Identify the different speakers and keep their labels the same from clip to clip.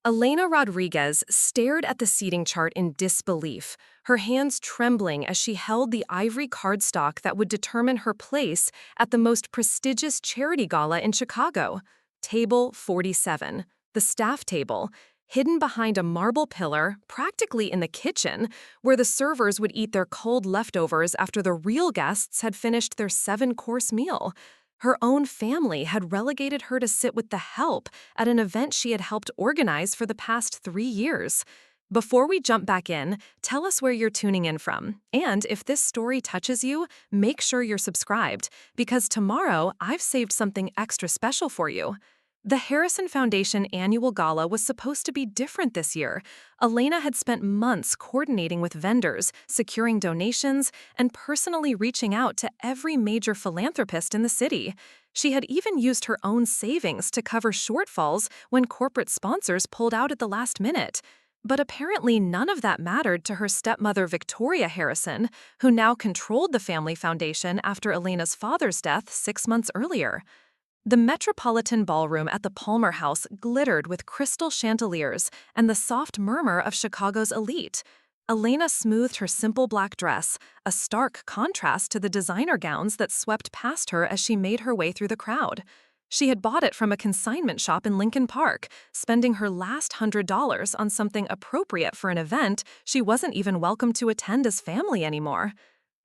Speaker 1: Elena Rodriguez stared at the seating chart in disbelief, her hands trembling as she held the ivory cardstock that would determine her place at the most prestigious charity gala in Chicago. Table 47, the staff table, hidden behind a marble pillar, practically in the kitchen, where the servers would eat their cold leftovers after the real guests had finished their 7-course meal. Her own family had relegated her to sit with the help at an event she had helped organize for the past 3 years. Before we jump back in, tell us where you're tuning in from. And if this story touches you, make sure you're subscribed, because tomorrow I've saved something extra special for you. The Harrison Foundation annual gala was supposed to be different this year. Elena had spent months coordinating with vendors, securing donations, and personally reaching out to every major philanthropist in the city. She had even used her own savings to cover shortfalls when corporate sponsors pulled out at the last minute. But apparently none of that mattered to her stepmother Victoria Harrison, who now controlled the family foundation after Elena's father's death 6 months earlier. The Metropolitan Ballroom at the Palmer House glittered with crystal chandeliers and the soft murmur of Chicago's elite. Elena smoothed her simple black dress, a stark contrast to the designer gowns that swept past her as she made her way through the crowd. She had bought it from a consignment shop in Lincoln Park, spending her last $100 on something appropriate for an event she wasn't even welcome to attend as family anymore.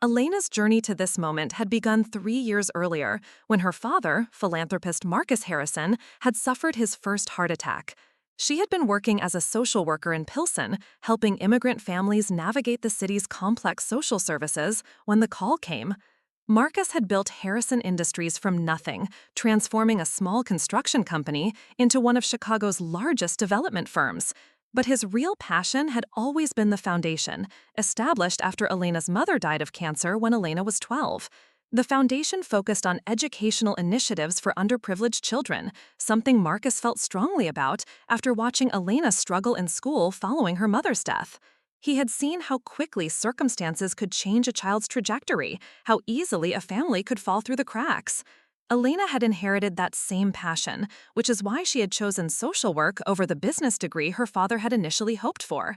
Speaker 1: Elena's journey to this moment had begun 3 years earlier, when her father, philanthropist Marcus Harrison, had suffered his first heart attack. She had been working as a social worker in Pilsen, helping immigrant families navigate the city's complex social services, when the call came. Marcus had built Harrison Industries from nothing, transforming a small construction company into one of Chicago's largest development firms. But his real passion had always been the foundation, established after Elena's mother died of cancer when Elena was 12. The foundation focused on educational initiatives for underprivileged children, something Marcus felt strongly about after watching Elena struggle in school following her mother's death. He had seen how quickly circumstances could change a child's trajectory, how easily a family could fall through the cracks. Elena had inherited that same passion, which is why she had chosen social work over the business degree her father had initially hoped for.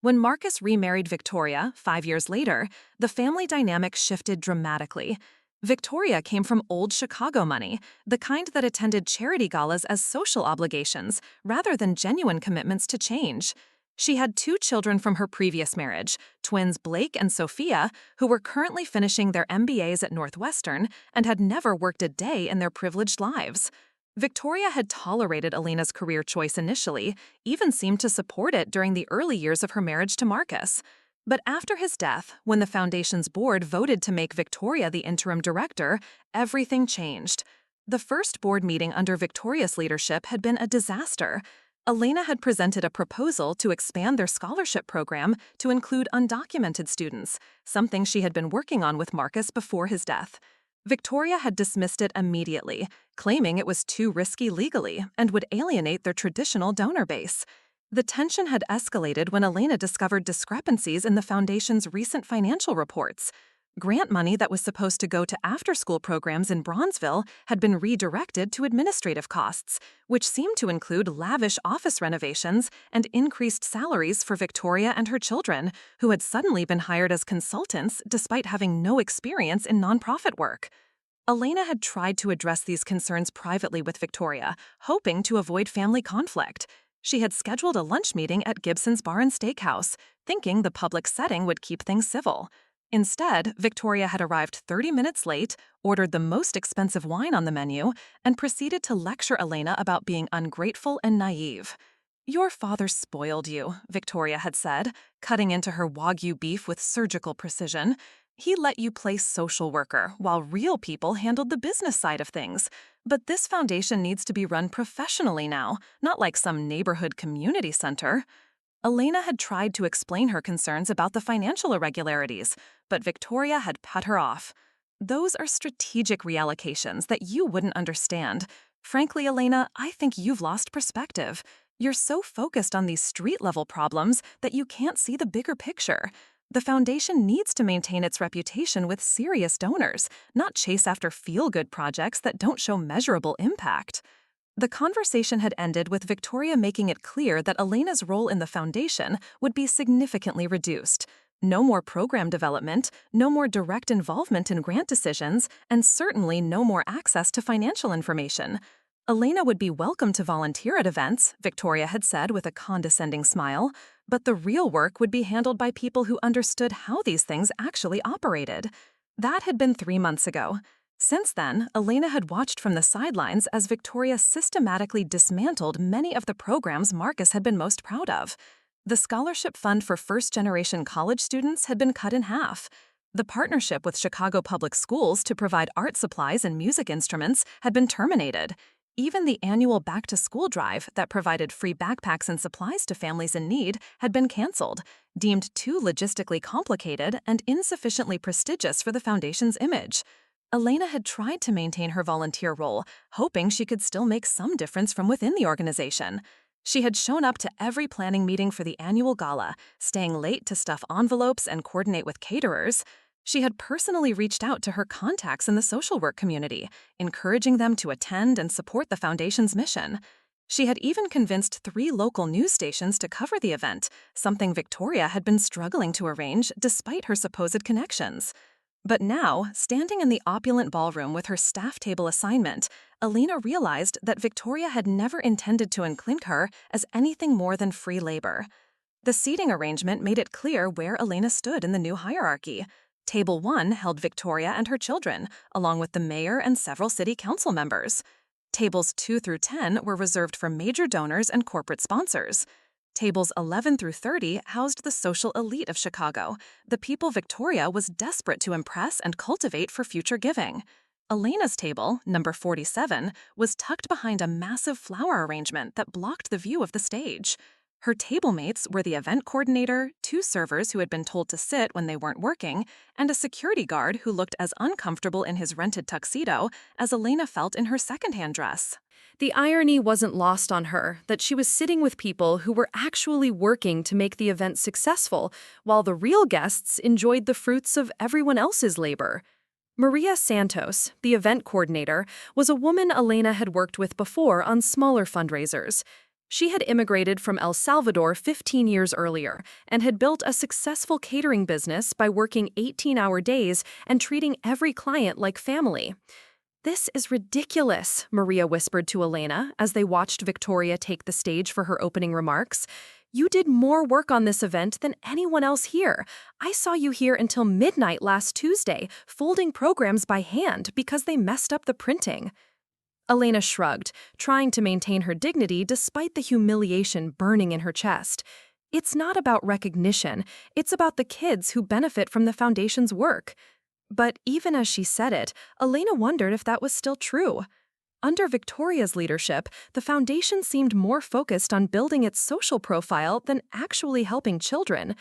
Speaker 1: When Marcus remarried Victoria 5 years later, the family dynamic shifted dramatically. Victoria came from old Chicago money, the kind that attended charity galas as social obligations rather than genuine commitments to change. She had 2 children from her previous marriage, twins Blake and Sophia, who were currently finishing their MBAs at Northwestern and had never worked a day in their privileged lives. Victoria had tolerated Elena's career choice initially, even seemed to support it during the early years of her marriage to Marcus. But after his death, when the foundation's board voted to make Victoria the interim director, everything changed. The first board meeting under Victoria's leadership had been a disaster. Elena had presented a proposal to expand their scholarship program to include undocumented students, something she had been working on with Marcus before his death. Victoria had dismissed it immediately, claiming it was too risky legally and would alienate their traditional donor base. The tension had escalated when Elena discovered discrepancies in the foundation's recent financial reports. Grant money that was supposed to go to after-school programs in Bronzeville had been redirected to administrative costs, which seemed to include lavish office renovations and increased salaries for Victoria and her children, who had suddenly been hired as consultants despite having no experience in nonprofit work. Elena had tried to address these concerns privately with Victoria, hoping to avoid family conflict. She had scheduled a lunch meeting at Gibson's Bar and Steakhouse, thinking the public setting would keep things civil. Instead, Victoria had arrived 30 minutes late, ordered the most expensive wine on the menu, and proceeded to lecture Elena about being ungrateful and naive. "Your father spoiled you," Victoria had said, cutting into her Wagyu beef with surgical precision. "He let you play social worker, while real people handled the business side of things. But this foundation needs to be run professionally now, not like some neighborhood community center." Elena had tried to explain her concerns about the financial irregularities, but Victoria had cut her off. "Those are strategic reallocations that you wouldn't understand. Frankly, Elena, I think you've lost perspective. You're so focused on these street-level problems that you can't see the bigger picture. The foundation needs to maintain its reputation with serious donors, not chase after feel-good projects that don't show measurable impact." The conversation had ended with Victoria making it clear that Elena's role in the foundation would be significantly reduced. No more program development, no more direct involvement in grant decisions, and certainly no more access to financial information. Elena would be welcome to volunteer at events, Victoria had said with a condescending smile, but the real work would be handled by people who understood how these things actually operated. That had been 3 months ago. Since then, Elena had watched from the sidelines as Victoria systematically dismantled many of the programs Marcus had been most proud of. The scholarship fund for first-generation college students had been cut in half. The partnership with Chicago Public Schools to provide art supplies and music instruments had been terminated. Even the annual back-to-school drive that provided free backpacks and supplies to families in need had been canceled, deemed too logistically complicated and insufficiently prestigious for the foundation's image. Elena had tried to maintain her volunteer role, hoping she could still make some difference from within the organization. She had shown up to every planning meeting for the annual gala, staying late to stuff envelopes and coordinate with caterers. She had personally reached out to her contacts in the social work community, encouraging them to attend and support the foundation's mission. She had even convinced 3 local news stations to cover the event, something Victoria had been struggling to arrange despite her supposed connections. But now, standing in the opulent ballroom with her staff table assignment, Elena realized that Victoria had never intended to include her as anything more than free labor. The seating arrangement made it clear where Elena stood in the new hierarchy. Table 1 held Victoria and her children, along with the mayor and several city council members. Tables 2 through 10 were reserved for major donors and corporate sponsors. Tables 11 through 30 housed the social elite of Chicago, the people Victoria was desperate to impress and cultivate for future giving. Elena's table, number 47, was tucked behind a massive flower arrangement that blocked the view of the stage. Her table mates were the event coordinator, 2 servers who had been told to sit when they weren't working, and a security guard who looked as uncomfortable in his rented tuxedo as Elena felt in her secondhand dress. The irony wasn't lost on her that she was sitting with people who were actually working to make the event successful, while the real guests enjoyed the fruits of everyone else's labor. Maria Santos, the event coordinator, was a woman Elena had worked with before on smaller fundraisers. She had immigrated from El Salvador 15 years earlier and had built a successful catering business by working 18-hour days and treating every client like family. "This is ridiculous," Maria whispered to Elena as they watched Victoria take the stage for her opening remarks. "You did more work on this event than anyone else here. I saw you here until midnight last Tuesday, folding programs by hand because they messed up the printing." Elena shrugged, trying to maintain her dignity despite the humiliation burning in her chest. It's not about recognition, it's about the kids who benefit from the foundation's work. But even as she said it, Elena wondered if that was still true. Under Victoria's leadership, the foundation seemed more focused on building its social profile than actually helping children.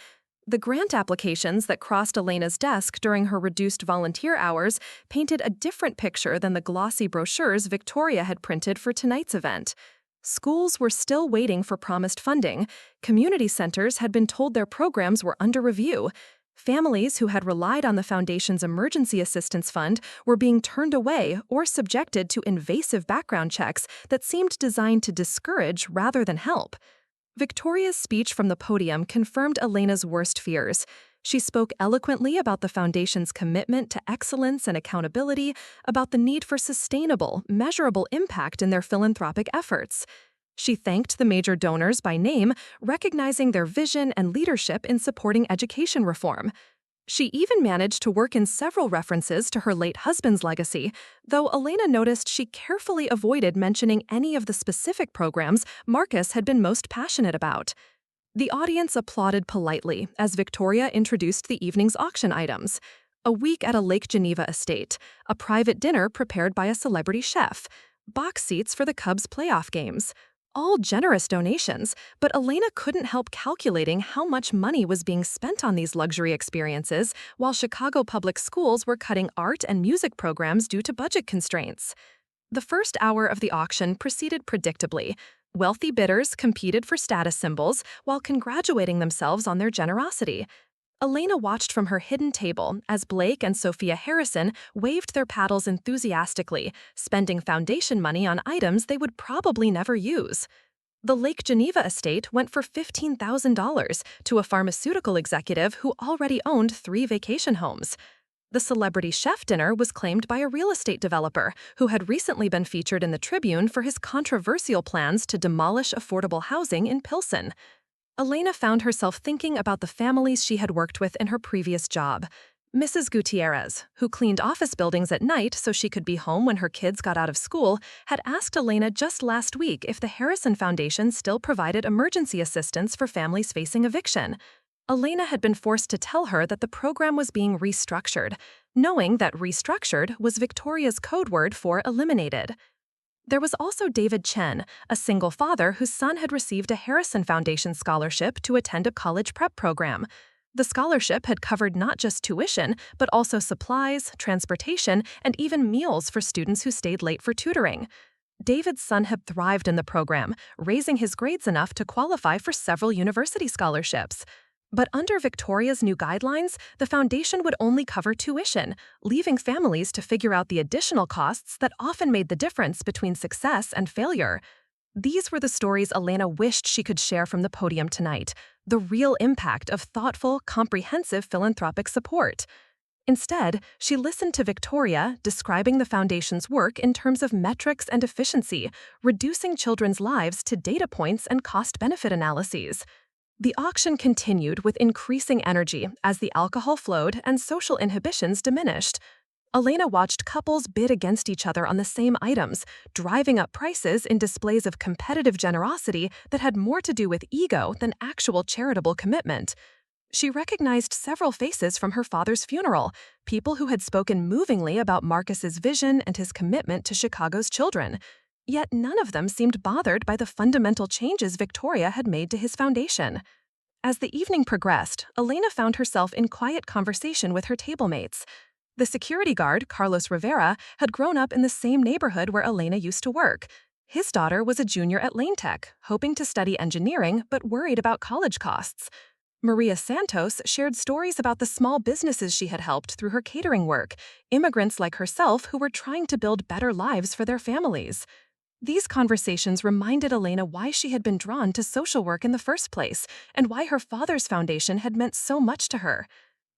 Speaker 1: The grant applications that crossed Elena's desk during her reduced volunteer hours painted a different picture than the glossy brochures Victoria had printed for tonight's event. Schools were still waiting for promised funding. Community centers had been told their programs were under review. Families who had relied on the foundation's emergency assistance fund were being turned away or subjected to invasive background checks that seemed designed to discourage rather than help. Victoria's speech from the podium confirmed Elena's worst fears. She spoke eloquently about the foundation's commitment to excellence and accountability, about the need for sustainable, measurable impact in their philanthropic efforts. She thanked the major donors by name, recognizing their vision and leadership in supporting education reform. She even managed to work in several references to her late husband's legacy, though Elena noticed she carefully avoided mentioning any of the specific programs Marcus had been most passionate about. The audience applauded politely as Victoria introduced the evening's auction items: a week at a Lake Geneva estate, a private dinner prepared by a celebrity chef, box seats for the Cubs playoff games. All generous donations, but Elena couldn't help calculating how much money was being spent on these luxury experiences while Chicago Public Schools were cutting art and music programs due to budget constraints. The first hour of the auction proceeded predictably. Wealthy bidders competed for status symbols while congratulating themselves on their generosity. Elena watched from her hidden table as Blake and Sophia Harrison waved their paddles enthusiastically, spending foundation money on items they would probably never use. The Lake Geneva estate went for $15,000 to a pharmaceutical executive who already owned 3 vacation homes. The celebrity chef dinner was claimed by a real estate developer who had recently been featured in the Tribune for his controversial plans to demolish affordable housing in Pilsen. Elena found herself thinking about the families she had worked with in her previous job. Mrs. Gutierrez, who cleaned office buildings at night so she could be home when her kids got out of school, had asked Elena just last week if the Harrison Foundation still provided emergency assistance for families facing eviction. Elena had been forced to tell her that the program was being restructured, knowing that restructured was Victoria's code word for eliminated. There was also David Chen, a single father whose son had received a Harrison Foundation scholarship to attend a college prep program. The scholarship had covered not just tuition, but also supplies, transportation, and even meals for students who stayed late for tutoring. David's son had thrived in the program, raising his grades enough to qualify for several university scholarships. But under Victoria's new guidelines, the foundation would only cover tuition, leaving families to figure out the additional costs that often made the difference between success and failure. These were the stories Elena wished she could share from the podium tonight, the real impact of thoughtful, comprehensive philanthropic support. Instead, she listened to Victoria describing the foundation's work in terms of metrics and efficiency, reducing children's lives to data points and cost-benefit analyses. The auction continued with increasing energy as the alcohol flowed and social inhibitions diminished. Elena watched couples bid against each other on the same items, driving up prices in displays of competitive generosity that had more to do with ego than actual charitable commitment. She recognized several faces from her father's funeral, people who had spoken movingly about Marcus's vision and his commitment to Chicago's children. Yet none of them seemed bothered by the fundamental changes Victoria had made to his foundation. As the evening progressed, Elena found herself in quiet conversation with her table mates. The security guard, Carlos Rivera, had grown up in the same neighborhood where Elena used to work. His daughter was a junior at Lane Tech, hoping to study engineering but worried about college costs. Maria Santos shared stories about the small businesses she had helped through her catering work, immigrants like herself who were trying to build better lives for their families. These conversations reminded Elena why she had been drawn to social work in the first place and why her father's foundation had meant so much to her.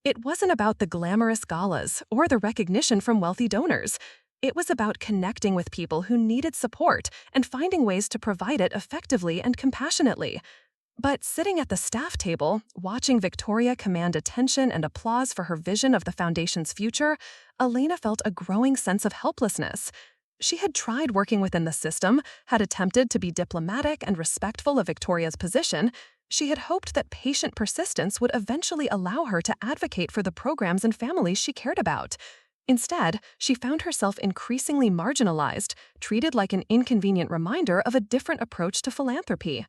Speaker 1: It wasn't about the glamorous galas or the recognition from wealthy donors. It was about connecting with people who needed support and finding ways to provide it effectively and compassionately. But sitting at the staff table, watching Victoria command attention and applause for her vision of the foundation's future, Elena felt a growing sense of helplessness. She had tried working within the system, had attempted to be diplomatic and respectful of Victoria's position. She had hoped that patient persistence would eventually allow her to advocate for the programs and families she cared about. Instead, she found herself increasingly marginalized, treated like an inconvenient reminder of a different approach to philanthropy.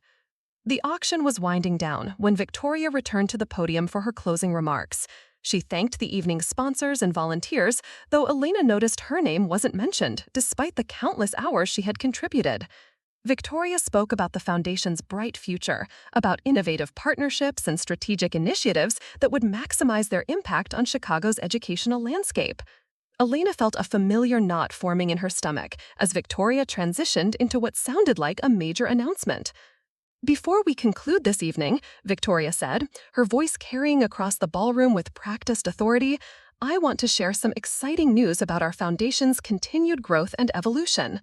Speaker 1: The auction was winding down when Victoria returned to the podium for her closing remarks. She thanked the evening's sponsors and volunteers, though Elena noticed her name wasn't mentioned, despite the countless hours she had contributed. Victoria spoke about the foundation's bright future, about innovative partnerships and strategic initiatives that would maximize their impact on Chicago's educational landscape. Elena felt a familiar knot forming in her stomach as Victoria transitioned into what sounded like a major announcement. "Before we conclude this evening," Victoria said, her voice carrying across the ballroom with practiced authority, "I want to share some exciting news about our foundation's continued growth and evolution."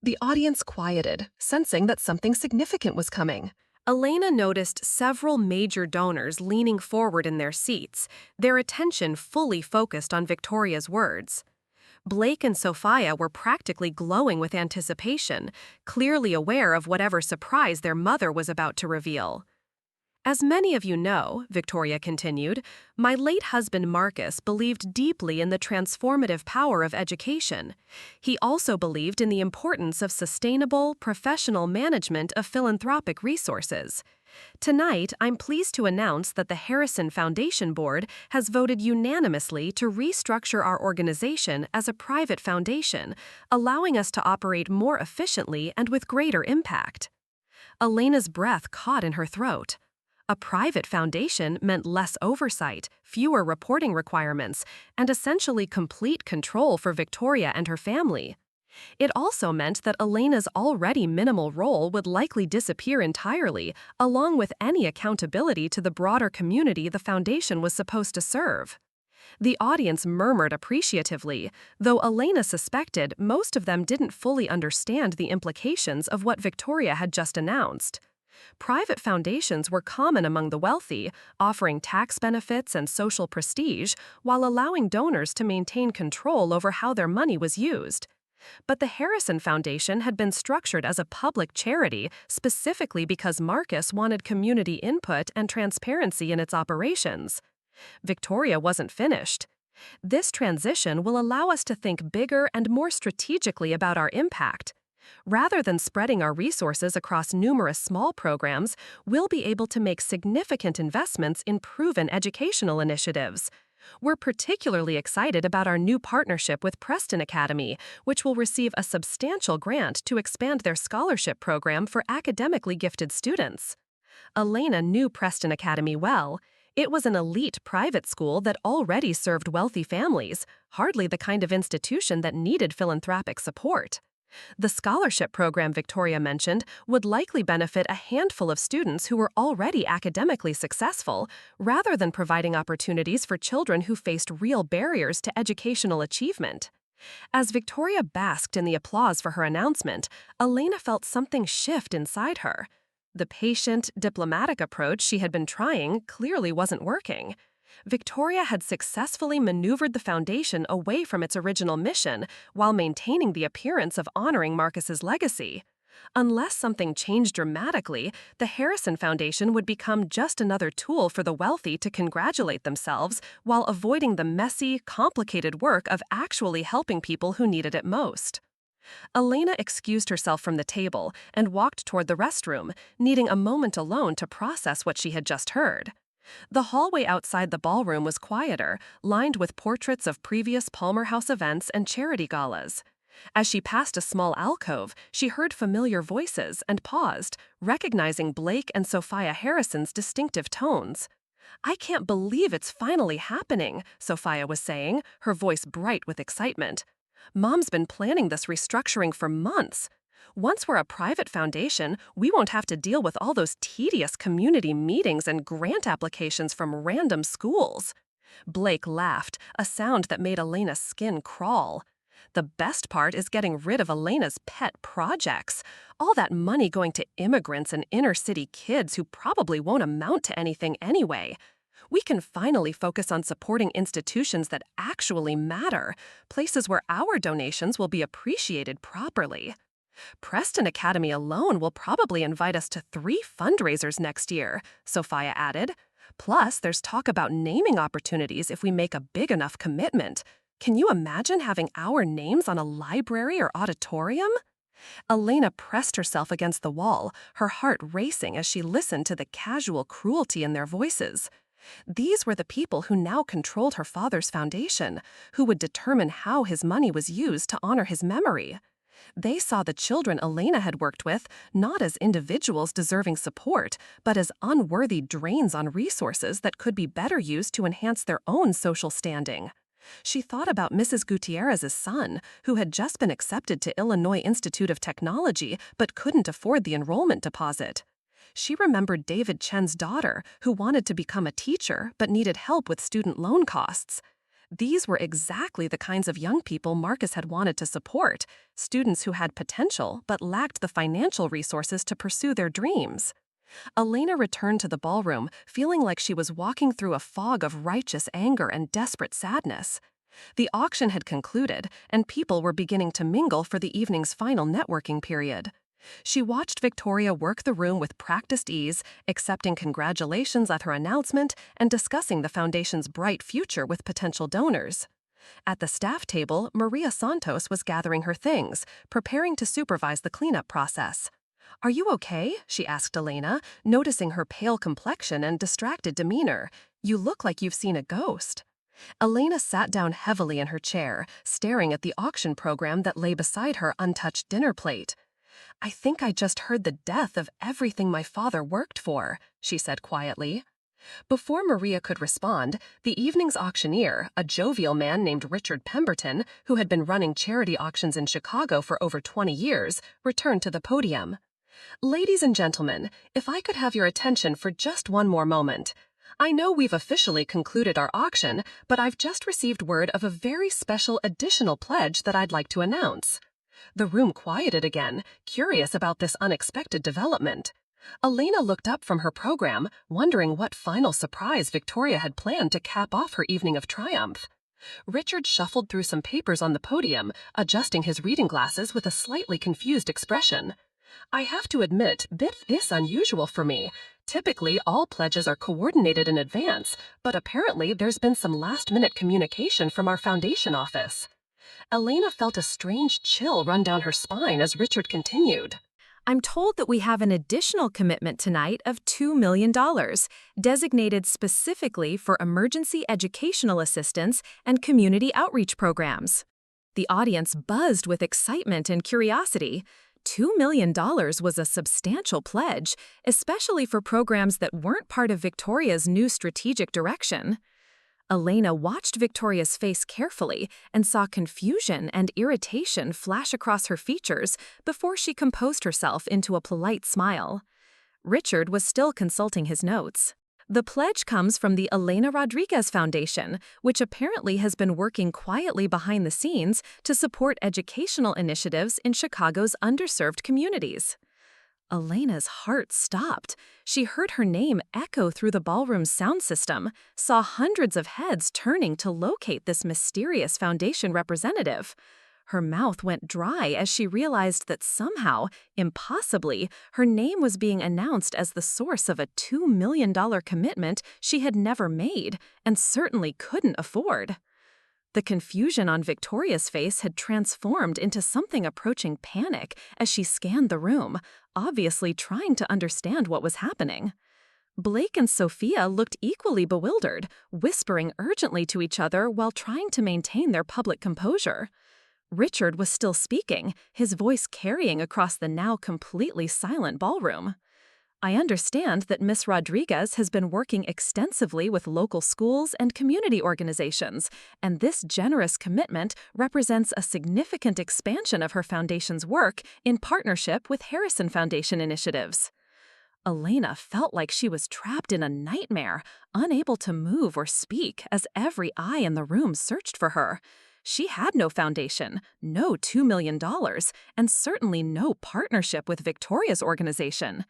Speaker 1: The audience quieted, sensing that something significant was coming. Elena noticed several major donors leaning forward in their seats, their attention fully focused on Victoria's words. Blake and Sophia were practically glowing with anticipation, clearly aware of whatever surprise their mother was about to reveal. "As many of you know," Victoria continued, "my late husband Marcus believed deeply in the transformative power of education. He also believed in the importance of sustainable, professional management of philanthropic resources. Tonight, I'm pleased to announce that the Harrison Foundation Board has voted unanimously to restructure our organization as a private foundation, allowing us to operate more efficiently and with greater impact." Elena's breath caught in her throat. A private foundation meant less oversight, fewer reporting requirements, and essentially complete control for Victoria and her family. It also meant that Elena's already minimal role would likely disappear entirely, along with any accountability to the broader community the foundation was supposed to serve. The audience murmured appreciatively, though Elena suspected most of them didn't fully understand the implications of what Victoria had just announced. Private foundations were common among the wealthy, offering tax benefits and social prestige while allowing donors to maintain control over how their money was used. But the Harrison Foundation had been structured as a public charity specifically because Marcus wanted community input and transparency in its operations. Victoria wasn't finished. This transition will allow us to think bigger and more strategically about our impact. Rather than spreading our resources across numerous small programs, we'll be able to make significant investments in proven educational initiatives. We're particularly excited about our new partnership with Preston Academy, which will receive a substantial grant to expand their scholarship program for academically gifted students. Elena knew Preston Academy well. It was an elite private school that already served wealthy families, hardly the kind of institution that needed philanthropic support. The scholarship program Victoria mentioned would likely benefit a handful of students who were already academically successful, rather than providing opportunities for children who faced real barriers to educational achievement. As Victoria basked in the applause for her announcement, Elena felt something shift inside her. The patient, diplomatic approach she had been trying clearly wasn't working. Victoria had successfully maneuvered the foundation away from its original mission while maintaining the appearance of honoring Marcus's legacy. Unless something changed dramatically, the Harrison Foundation would become just another tool for the wealthy to congratulate themselves while avoiding the messy, complicated work of actually helping people who needed it most. Elena excused herself from the table and walked toward the restroom, needing a moment alone to process what she had just heard. The hallway outside the ballroom was quieter, lined with portraits of previous Palmer House events and charity galas. As she passed a small alcove, she heard familiar voices and paused, recognizing Blake and Sophia Harrison's distinctive tones. "I can't believe it's finally happening," Sophia was saying, her voice bright with excitement. "Mom's been planning this restructuring for months. Once we're a private foundation, we won't have to deal with all those tedious community meetings and grant applications from random schools." Blake laughed, a sound that made Elena's skin crawl. "The best part is getting rid of Elena's pet projects. All that money going to immigrants and inner-city kids who probably won't amount to anything anyway. We can finally focus on supporting institutions that actually matter, places where our donations will be appreciated properly. Preston Academy alone will probably invite us to 3 fundraisers next year," Sophia added. "Plus, there's talk about naming opportunities if we make a big enough commitment. Can you imagine having our names on a library or auditorium?" Elena pressed herself against the wall, her heart racing as she listened to the casual cruelty in their voices. These were the people who now controlled her father's foundation, who would determine how his money was used to honor his memory. They saw the children Elena had worked with not as individuals deserving support, but as unworthy drains on resources that could be better used to enhance their own social standing. She thought about Mrs. Gutierrez's son, who had just been accepted to Illinois Institute of Technology but couldn't afford the enrollment deposit. She remembered David Chen's daughter, who wanted to become a teacher but needed help with student loan costs. These were exactly the kinds of young people Marcus had wanted to support, students who had potential but lacked the financial resources to pursue their dreams. Elena returned to the ballroom, feeling like she was walking through a fog of righteous anger and desperate sadness. The auction had concluded, and people were beginning to mingle for the evening's final networking period. She watched Victoria work the room with practiced ease, accepting congratulations at her announcement and discussing the foundation's bright future with potential donors. At the staff table, Maria Santos was gathering her things, preparing to supervise the cleanup process. "Are you okay?" she asked Elena, noticing her pale complexion and distracted demeanor. "You look like you've seen a ghost." Elena sat down heavily in her chair, staring at the auction program that lay beside her untouched dinner plate. "I think I just heard the death of everything my father worked for," she said quietly. Before Maria could respond, the evening's auctioneer, a jovial man named Richard Pemberton, who had been running charity auctions in Chicago for over 20 years, returned to the podium. "Ladies and gentlemen, if I could have your attention for just one more moment. I know we've officially concluded our auction, but I've just received word of a very special additional pledge that I'd like to announce." The room quieted again, curious about this unexpected development. Elena looked up from her program, wondering what final surprise Victoria had planned to cap off her evening of triumph. Richard shuffled through some papers on the podium, adjusting his reading glasses with a slightly confused expression. "I have to admit, this is unusual for me. Typically, all pledges are coordinated in advance, but apparently there's been some last-minute communication from our foundation office." Elena felt a strange chill run down her spine as Richard continued. "I'm told that we have an additional commitment tonight of $2 million, designated specifically for emergency educational assistance and community outreach programs." The audience buzzed with excitement and curiosity. $2 million was a substantial pledge, especially for programs that weren't part of Victoria's new strategic direction. Elena watched Victoria's face carefully and saw confusion and irritation flash across her features before she composed herself into a polite smile. Richard was still consulting his notes. "The pledge comes from the Elena Rodriguez Foundation, which apparently has been working quietly behind the scenes to support educational initiatives in Chicago's underserved communities." Elena's heart stopped. She heard her name echo through the ballroom's sound system, saw hundreds of heads turning to locate this mysterious foundation representative. Her mouth went dry as she realized that somehow, impossibly, her name was being announced as the source of a $2 million commitment she had never made and certainly couldn't afford. The confusion on Victoria's face had transformed into something approaching panic as she scanned the room, obviously trying to understand what was happening. Blake and Sophia looked equally bewildered, whispering urgently to each other while trying to maintain their public composure. Richard was still speaking, his voice carrying across the now completely silent ballroom. "I understand that Miss Rodriguez has been working extensively with local schools and community organizations, and this generous commitment represents a significant expansion of her foundation's work in partnership with Harrison Foundation initiatives." Elena felt like she was trapped in a nightmare, unable to move or speak as every eye in the room searched for her. She had no foundation, no $2 million, and certainly no partnership with Victoria's organization.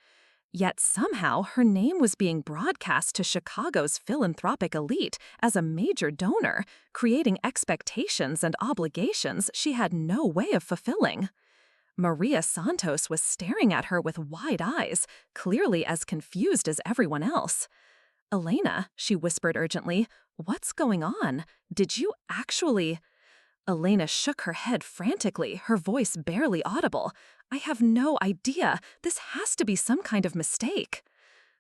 Speaker 1: Yet somehow her name was being broadcast to Chicago's philanthropic elite as a major donor, creating expectations and obligations she had no way of fulfilling. Maria Santos was staring at her with wide eyes, clearly as confused as everyone else. "Elena," she whispered urgently, "what's going on? Did you actually—" Elena shook her head frantically, her voice barely audible. "I have no idea. This has to be some kind of mistake."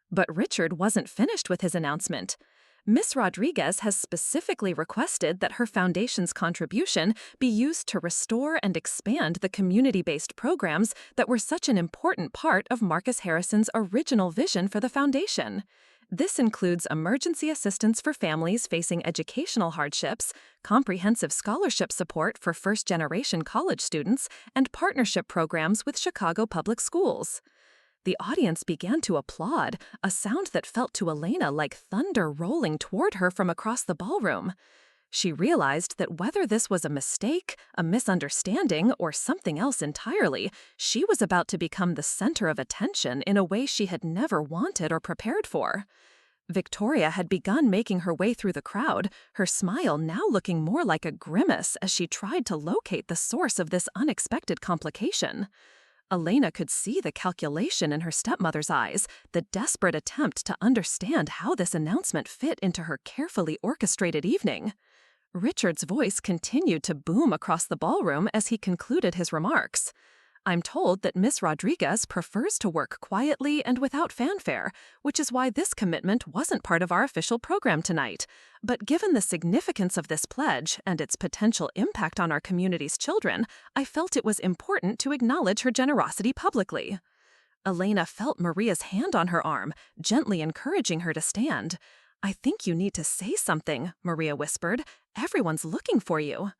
Speaker 1: But Richard wasn't finished with his announcement. "Miss Rodriguez has specifically requested that her foundation's contribution be used to restore and expand the community-based programs that were such an important part of Marcus Harrison's original vision for the foundation. This includes emergency assistance for families facing educational hardships, comprehensive scholarship support for first-generation college students, and partnership programs with Chicago public schools." The audience began to applaud, a sound that felt to Elena like thunder rolling toward her from across the ballroom. She realized that whether this was a mistake, a misunderstanding, or something else entirely, she was about to become the center of attention in a way she had never wanted or prepared for. Victoria had begun making her way through the crowd, her smile now looking more like a grimace as she tried to locate the source of this unexpected complication. Elena could see the calculation in her stepmother's eyes, the desperate attempt to understand how this announcement fit into her carefully orchestrated evening. Richard's voice continued to boom across the ballroom as he concluded his remarks. I'm told that Miss Rodriguez prefers to work quietly and without fanfare, which is why this commitment wasn't part of our official program tonight. But given the significance of this pledge and its potential impact on our community's children, I felt it was important to acknowledge her generosity publicly. Elena felt Maria's hand on her arm, gently encouraging her to stand. I think you need to say something, Maria whispered. Everyone's looking for you.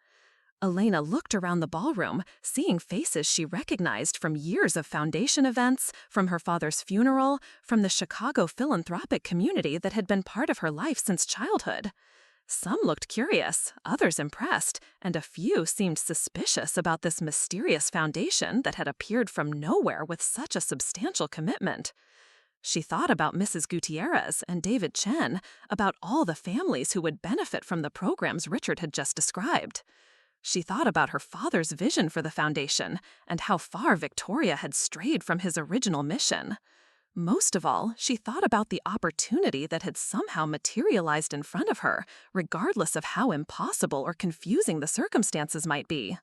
Speaker 1: Elena looked around the ballroom, seeing faces she recognized from years of foundation events, from her father's funeral, from the Chicago philanthropic community that had been part of her life since childhood. Some looked curious, others impressed, and a few seemed suspicious about this mysterious foundation that had appeared from nowhere with such a substantial commitment. She thought about Mrs. Gutierrez and David Chen, about all the families who would benefit from the programs Richard had just described. She thought about her father's vision for the foundation and how far Victoria had strayed from his original mission. Most of all, she thought about the opportunity that had somehow materialized in front of her, regardless of how impossible or confusing the circumstances might be.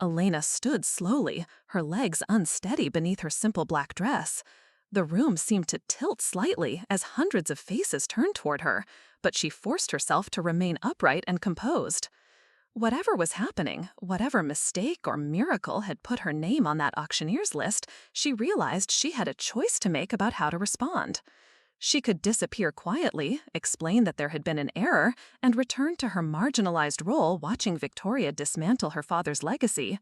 Speaker 1: Elena stood slowly, her legs unsteady beneath her simple black dress. The room seemed to tilt slightly as hundreds of faces turned toward her, but she forced herself to remain upright and composed. Whatever was happening, whatever mistake or miracle had put her name on that auctioneer's list, she realized she had a choice to make about how to respond. She could disappear quietly, explain that there had been an error, and return to her marginalized role watching Victoria dismantle her father's legacy.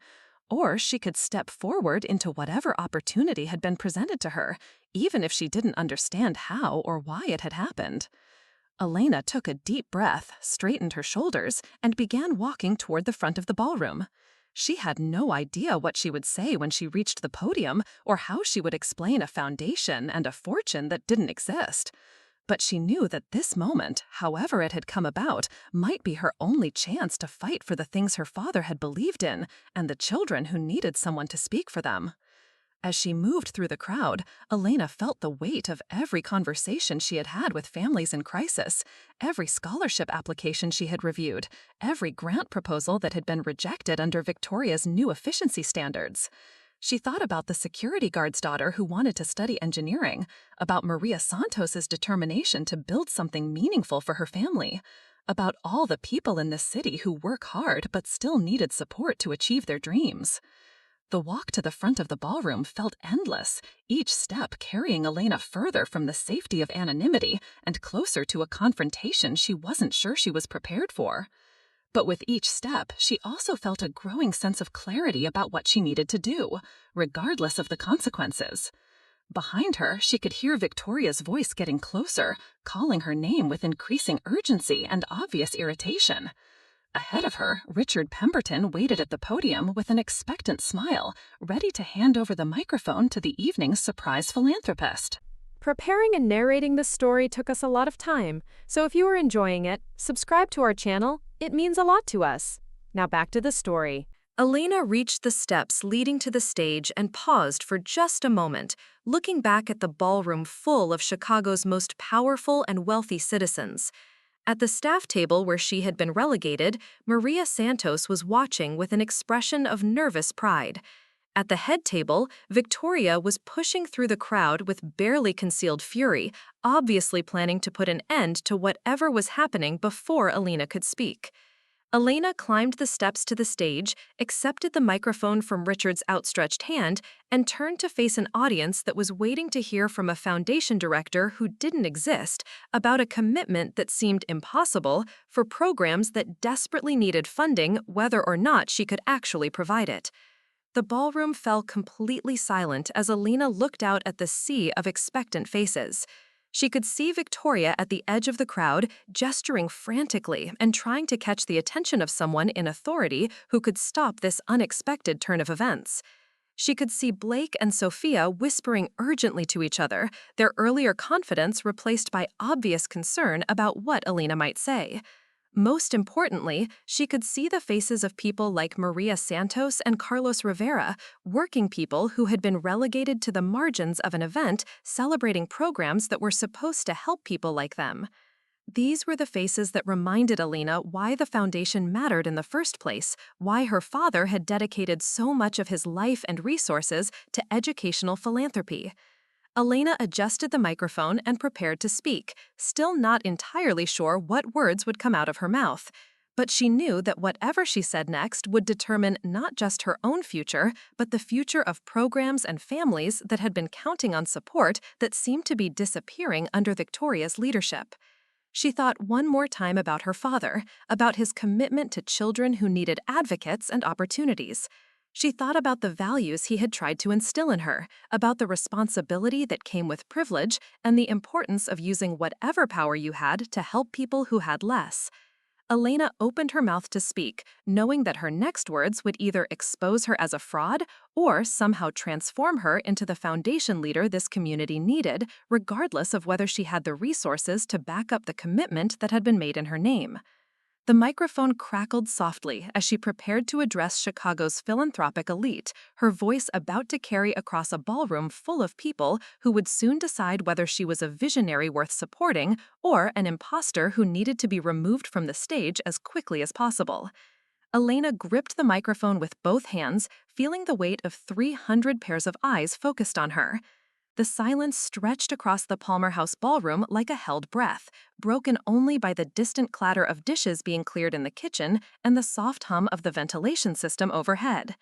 Speaker 1: Or she could step forward into whatever opportunity had been presented to her, even if she didn't understand how or why it had happened. Elena took a deep breath, straightened her shoulders, and began walking toward the front of the ballroom. She had no idea what she would say when she reached the podium or how she would explain a foundation and a fortune that didn't exist. But she knew that this moment, however it had come about, might be her only chance to fight for the things her father had believed in and the children who needed someone to speak for them. As she moved through the crowd, Elena felt the weight of every conversation she had had with families in crisis, every scholarship application she had reviewed, every grant proposal that had been rejected under Victoria's new efficiency standards. She thought about the security guard's daughter who wanted to study engineering, about Maria Santos's determination to build something meaningful for her family, about all the people in this city who work hard but still needed support to achieve their dreams. The walk to the front of the ballroom felt endless, each step carrying Elena further from the safety of anonymity and closer to a confrontation she wasn't sure she was prepared for. But with each step, she also felt a growing sense of clarity about what she needed to do, regardless of the consequences. Behind her, she could hear Victoria's voice getting closer, calling her name with increasing urgency and obvious irritation. Ahead of her, Richard Pemberton waited at the podium with an expectant smile, ready to hand over the microphone to the evening's surprise philanthropist.
Speaker 2: Preparing and narrating this story took us a lot of time, so if you are enjoying it, subscribe to our channel. It means a lot to us. Now back to the story.
Speaker 1: Elena reached the steps leading to the stage and paused for just a moment, looking back at the ballroom full of Chicago's most powerful and wealthy citizens. At the staff table where she had been relegated, Maria Santos was watching with an expression of nervous pride. At the head table, Victoria was pushing through the crowd with barely concealed fury, obviously planning to put an end to whatever was happening before Elena could speak. Elena climbed the steps to the stage, accepted the microphone from Richard's outstretched hand, and turned to face an audience that was waiting to hear from a foundation director who didn't exist about a commitment that seemed impossible for programs that desperately needed funding whether or not she could actually provide it. The ballroom fell completely silent as Elena looked out at the sea of expectant faces. She could see Victoria at the edge of the crowd, gesturing frantically and trying to catch the attention of someone in authority who could stop this unexpected turn of events. She could see Blake and Sophia whispering urgently to each other, their earlier confidence replaced by obvious concern about what Elena might say. Most importantly, she could see the faces of people like Maria Santos and Carlos Rivera, working people who had been relegated to the margins of an event celebrating programs that were supposed to help people like them. These were the faces that reminded Elena why the foundation mattered in the first place, why her father had dedicated so much of his life and resources to educational philanthropy. Elena adjusted the microphone and prepared to speak, still not entirely sure what words would come out of her mouth. But she knew that whatever she said next would determine not just her own future, but the future of programs and families that had been counting on support that seemed to be disappearing under Victoria's leadership. She thought one more time about her father, about his commitment to children who needed advocates and opportunities. She thought about the values he had tried to instill in her, about the responsibility that came with privilege, and the importance of using whatever power you had to help people who had less. Elena opened her mouth to speak, knowing that her next words would either expose her as a fraud or somehow transform her into the foundation leader this community needed, regardless of whether she had the resources to back up the commitment that had been made in her name. The microphone crackled softly as she prepared to address Chicago's philanthropic elite, her voice about to carry across a ballroom full of people who would soon decide whether she was a visionary worth supporting or an imposter who needed to be removed from the stage as quickly as possible. Elena gripped the microphone with both hands, feeling the weight of 300 pairs of eyes focused on her. The silence stretched across the Palmer House ballroom like a held breath, broken only by the distant clatter of dishes being cleared in the kitchen and the soft hum of the ventilation system overhead.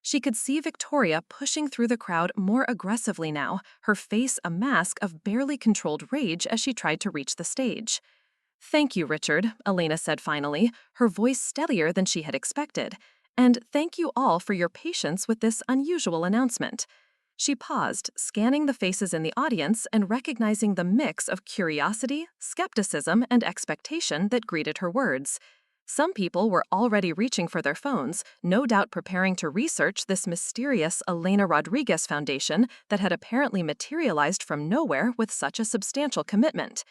Speaker 1: She could see Victoria pushing through the crowd more aggressively now, her face a mask of barely controlled rage as she tried to reach the stage. "Thank you, Richard," Elena said finally, her voice steadier than she had expected. "And thank you all for your patience with this unusual announcement." She paused, scanning the faces in the audience and recognizing the mix of curiosity, skepticism, and expectation that greeted her words. Some people were already reaching for their phones, no doubt preparing to research this mysterious Elena Rodriguez foundation that had apparently materialized from nowhere with such a substantial commitment.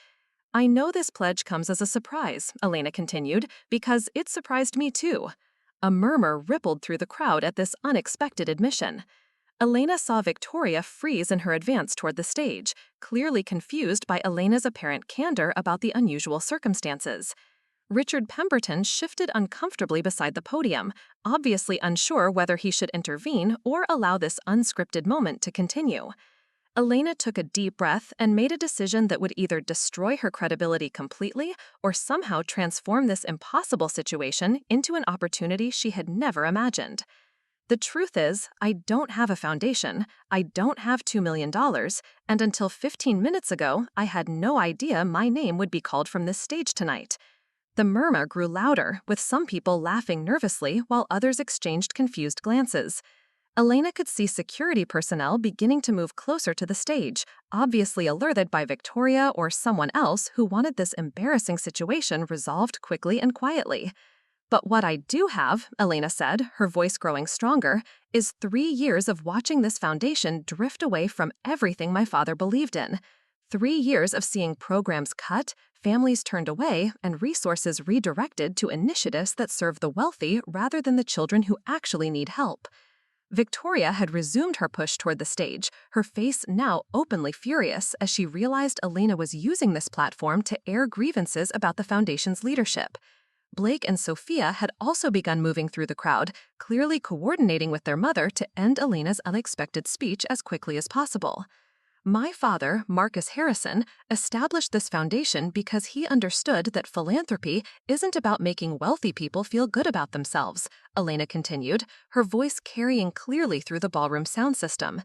Speaker 1: "I know this pledge comes as a surprise," Elena continued, "because it surprised me too." A murmur rippled through the crowd at this unexpected admission. Elena saw Victoria freeze in her advance toward the stage, clearly confused by Elena's apparent candor about the unusual circumstances. Richard Pemberton shifted uncomfortably beside the podium, obviously unsure whether he should intervene or allow this unscripted moment to continue. Elena took a deep breath and made a decision that would either destroy her credibility completely or somehow transform this impossible situation into an opportunity she had never imagined. "The truth is, I don't have a foundation, I don't have $2 million, and until 15 minutes ago, I had no idea my name would be called from this stage tonight." The murmur grew louder, with some people laughing nervously while others exchanged confused glances. Elena could see security personnel beginning to move closer to the stage, obviously alerted by Victoria or someone else who wanted this embarrassing situation resolved quickly and quietly. "But what I do have," Elena said, her voice growing stronger, "is 3 years of watching this foundation drift away from everything my father believed in. 3 years of seeing programs cut, families turned away, and resources redirected to initiatives that serve the wealthy rather than the children who actually need help." Victoria had resumed her push toward the stage, her face now openly furious as she realized Elena was using this platform to air grievances about the foundation's leadership. Blake and Sophia had also begun moving through the crowd, clearly coordinating with their mother to end Elena's unexpected speech as quickly as possible. "My father, Marcus Harrison, established this foundation because he understood that philanthropy isn't about making wealthy people feel good about themselves," Elena continued, her voice carrying clearly through the ballroom sound system.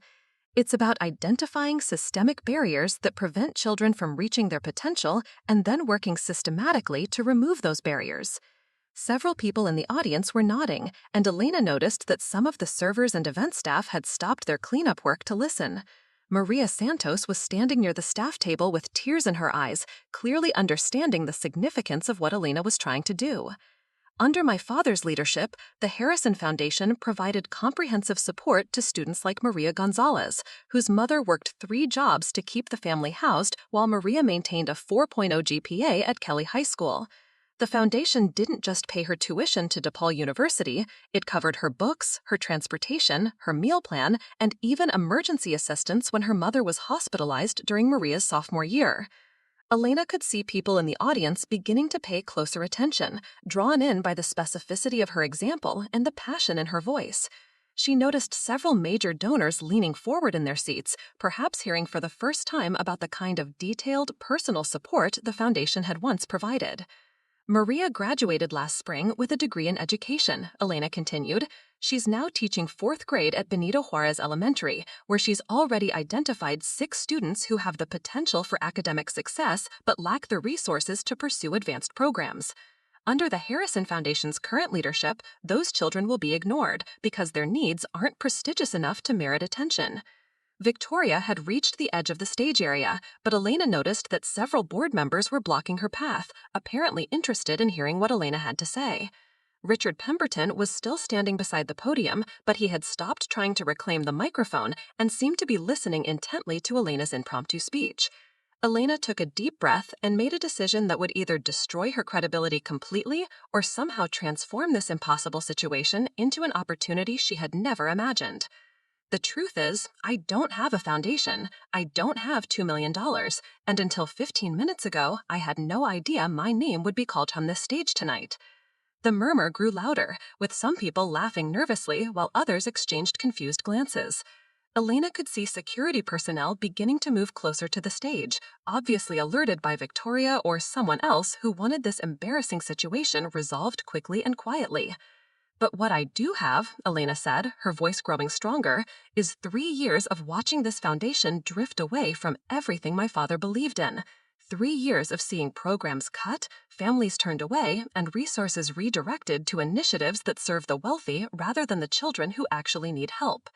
Speaker 1: "It's about identifying systemic barriers that prevent children from reaching their potential and then working systematically to remove those barriers." Several people in the audience were nodding, and Elena noticed that some of the servers and event staff had stopped their cleanup work to listen. Maria Santos was standing near the staff table with tears in her eyes, clearly understanding the significance of what Elena was trying to do. "Under my father's leadership, the Harrison Foundation provided comprehensive support to students like Maria Gonzalez, whose mother worked 3 jobs to keep the family housed while Maria maintained a 4.0 GPA at Kelly High School. The foundation didn't just pay her tuition to DePaul University, it covered her books, her transportation, her meal plan, and even emergency assistance when her mother was hospitalized during Maria's sophomore year." Elena could see people in the audience beginning to pay closer attention, drawn in by the specificity of her example and the passion in her voice. She noticed several major donors leaning forward in their seats, perhaps hearing for the first time about the kind of detailed, personal support the foundation had once provided. Maria graduated last spring with a degree in education, Elena continued. She's now teaching 4th grade at Benito Juarez Elementary, where she's already identified 6 students who have the potential for academic success but lack the resources to pursue advanced programs. Under the Harrison Foundation's current leadership, those children will be ignored because their needs aren't prestigious enough to merit attention. Victoria had reached the edge of the stage area, but Elena noticed that several board members were blocking her path, apparently interested in hearing what Elena had to say. Richard Pemberton was still standing beside the podium, but he had stopped trying to reclaim the microphone and seemed to be listening intently to Elena's impromptu speech. Elena took a deep breath and made a decision that would either destroy her credibility completely or somehow transform this impossible situation into an opportunity she had never imagined. The truth is, I don't have a foundation, I don't have $2 million, and until 15 minutes ago, I had no idea my name would be called on this stage tonight. The murmur grew louder, with some people laughing nervously while others exchanged confused glances. Elena could see security personnel beginning to move closer to the stage, obviously alerted by Victoria or someone else who wanted this embarrassing situation resolved quickly and quietly. But what I do have, Elena said, her voice growing stronger, is 3 years of watching this foundation drift away from everything my father believed in. 3 years of seeing programs cut, families turned away, and resources redirected to initiatives that serve the wealthy rather than the children who actually need help.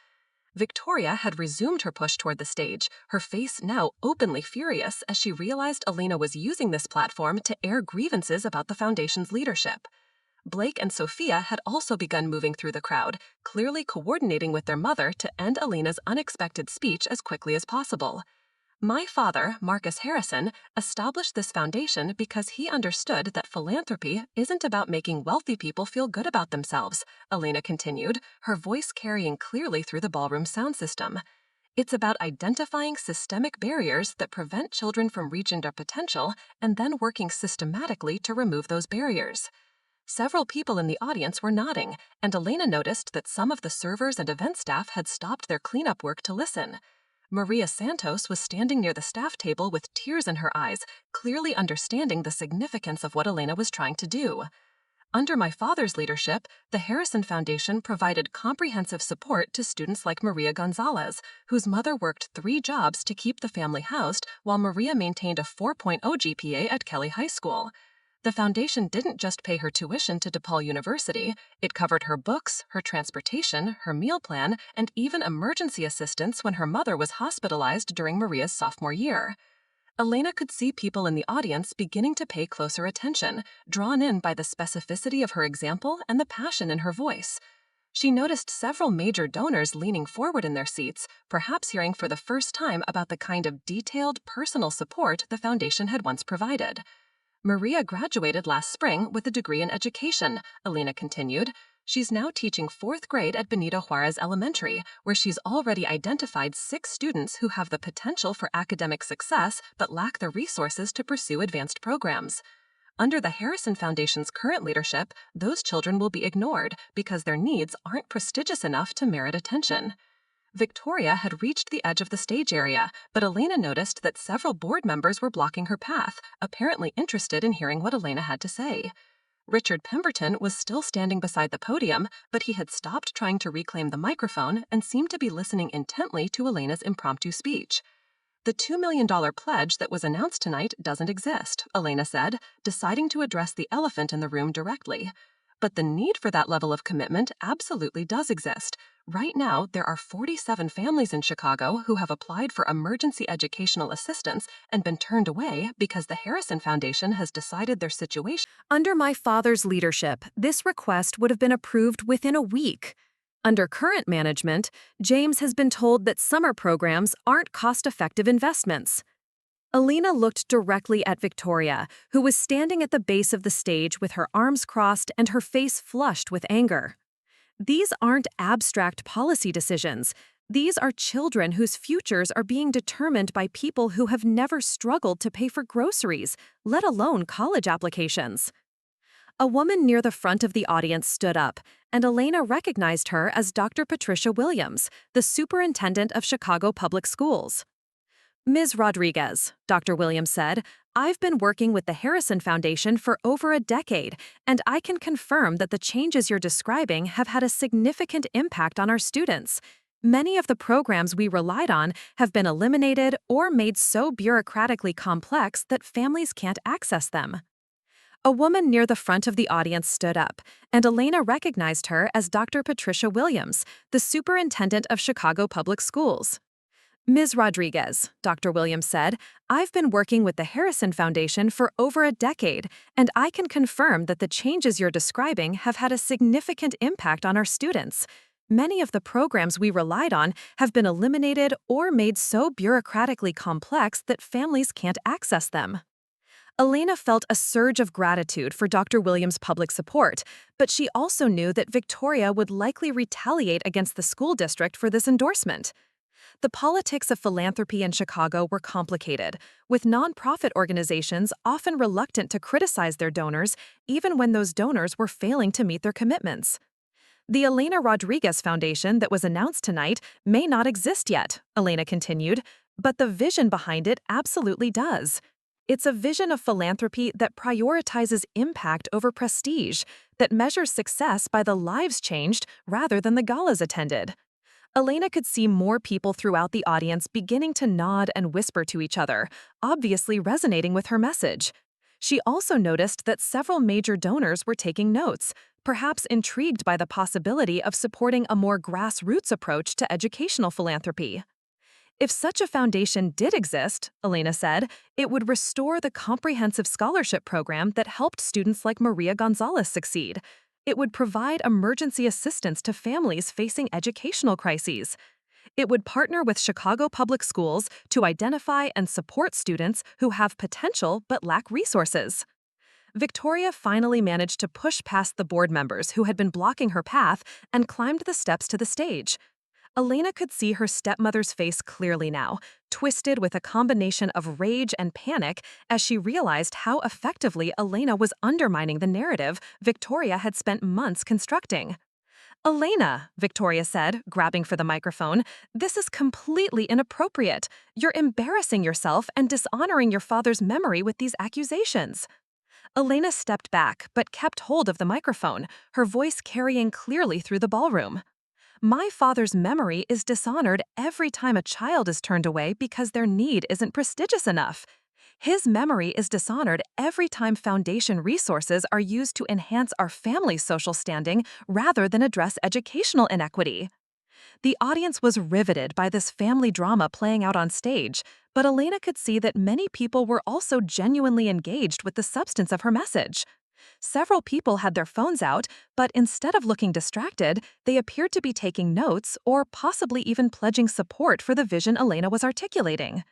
Speaker 1: Victoria had resumed her push toward the stage, her face now openly furious as she realized Elena was using this platform to air grievances about the foundation's leadership. Blake and Sophia had also begun moving through the crowd, clearly coordinating with their mother to end Elena's unexpected speech as quickly as possible. My father, Marcus Harrison, established this foundation because he understood that philanthropy isn't about making wealthy people feel good about themselves, Elena continued, her voice carrying clearly through the ballroom sound system. It's about identifying systemic barriers that prevent children from reaching their potential and then working systematically to remove those barriers. Several people in the audience were nodding, and Elena noticed that some of the servers and event staff had stopped their cleanup work to listen. Maria Santos was standing near the staff table with tears in her eyes, clearly understanding the significance of what Elena was trying to do. Under my father's leadership, the Harrison Foundation provided comprehensive support to students like Maria Gonzalez, whose mother worked 3 jobs to keep the family housed while Maria maintained a 4.0 GPA at Kelly High School. The foundation didn't just pay her tuition to DePaul University, it covered her books, her transportation, her meal plan, and even emergency assistance when her mother was hospitalized during Maria's sophomore year. Elena could see people in the audience beginning to pay closer attention, drawn in by the specificity of her example and the passion in her voice. She noticed several major donors leaning forward in their seats, perhaps hearing for the first time about the kind of detailed, personal support the foundation had once provided. Maria graduated last spring with a degree in education, Elena continued. She's now teaching 4th grade at Benito Juarez Elementary, where she's already identified 6 students who have the potential for academic success but lack the resources to pursue advanced programs. Under the Harrison Foundation's current leadership, those children will be ignored because their needs aren't prestigious enough to merit attention. Victoria had reached the edge of the stage area, but Elena noticed that several board members were blocking her path, apparently interested in hearing what Elena had to say. Richard Pemberton was still standing beside the podium, but he had stopped trying to reclaim the microphone and seemed to be listening intently to Elena's impromptu speech. The $2 million pledge that was announced tonight doesn't exist, Elena said, deciding to address the elephant in the room directly. But the need for that level of commitment absolutely does exist. Right now, there are 47 families in Chicago who have applied for emergency educational assistance and been turned away because the Harrison Foundation has decided their situation. Under my father's leadership, this request would have been approved within a week. Under current management, James has been told that summer programs aren't cost-effective investments. Elena looked directly at Victoria, who was standing at the base of the stage with her arms crossed and her face flushed with anger. These aren't abstract policy decisions. These are children whose futures are being determined by people who have never struggled to pay for groceries, let alone college applications. A woman near the front of the audience stood up, and Elena recognized her as Dr. Patricia Williams, the superintendent of Chicago Public Schools. Ms. Rodriguez, Dr. Williams said, I've been working with the Harrison Foundation for over a decade, and I can confirm that the changes you're describing have had a significant impact on our students. Many of the programs we relied on have been eliminated or made so bureaucratically complex that families can't access them. A woman near the front of the audience stood up, and Elena recognized her as Dr. Patricia Williams, the superintendent of Chicago Public Schools. Ms. Rodriguez, Dr. Williams said, I've been working with the Harrison Foundation for over a decade, and I can confirm that the changes you're describing have had a significant impact on our students. Many of the programs we relied on have been eliminated or made so bureaucratically complex that families can't access them. Elena felt a surge of gratitude for Dr. Williams' public support, but she also knew that Victoria would likely retaliate against the school district for this endorsement. The politics of philanthropy in Chicago were complicated, with nonprofit organizations often reluctant to criticize their donors, even when those donors were failing to meet their commitments. The Elena Rodriguez Foundation that was announced tonight may not exist yet, Elena continued, but the vision behind it absolutely does. It's a vision of philanthropy that prioritizes impact over prestige, that measures success by the lives changed rather than the galas attended. Elena could see more people throughout the audience beginning to nod and whisper to each other, obviously resonating with her message. She also noticed that several major donors were taking notes, perhaps intrigued by the possibility of supporting a more grassroots approach to educational philanthropy. If such a foundation did exist, Elena said, it would restore the comprehensive scholarship program that helped students like Maria Gonzalez succeed. It would provide emergency assistance to families facing educational crises. It would partner with Chicago Public Schools to identify and support students who have potential but lack resources. Victoria finally managed to push past the board members who had been blocking her path and climbed the steps to the stage. Elena could see her stepmother's face clearly now, twisted with a combination of rage and panic as she realized how effectively Elena was undermining the narrative Victoria had spent months constructing. Elena, Victoria said, grabbing for the microphone, this is completely inappropriate. You're embarrassing yourself and dishonoring your father's memory with these accusations. Elena stepped back but kept hold of the microphone, her voice carrying clearly through the ballroom. My father's memory is dishonored every time a child is turned away because their need isn't prestigious enough. His memory is dishonored every time foundation resources are used to enhance our family's social standing rather than address educational inequity. The audience was riveted by this family drama playing out on stage, but Elena could see that many people were also genuinely engaged with the substance of her message. Several people had their phones out, but instead of looking distracted, they appeared to be taking notes or possibly even pledging support for the vision Elena was articulating.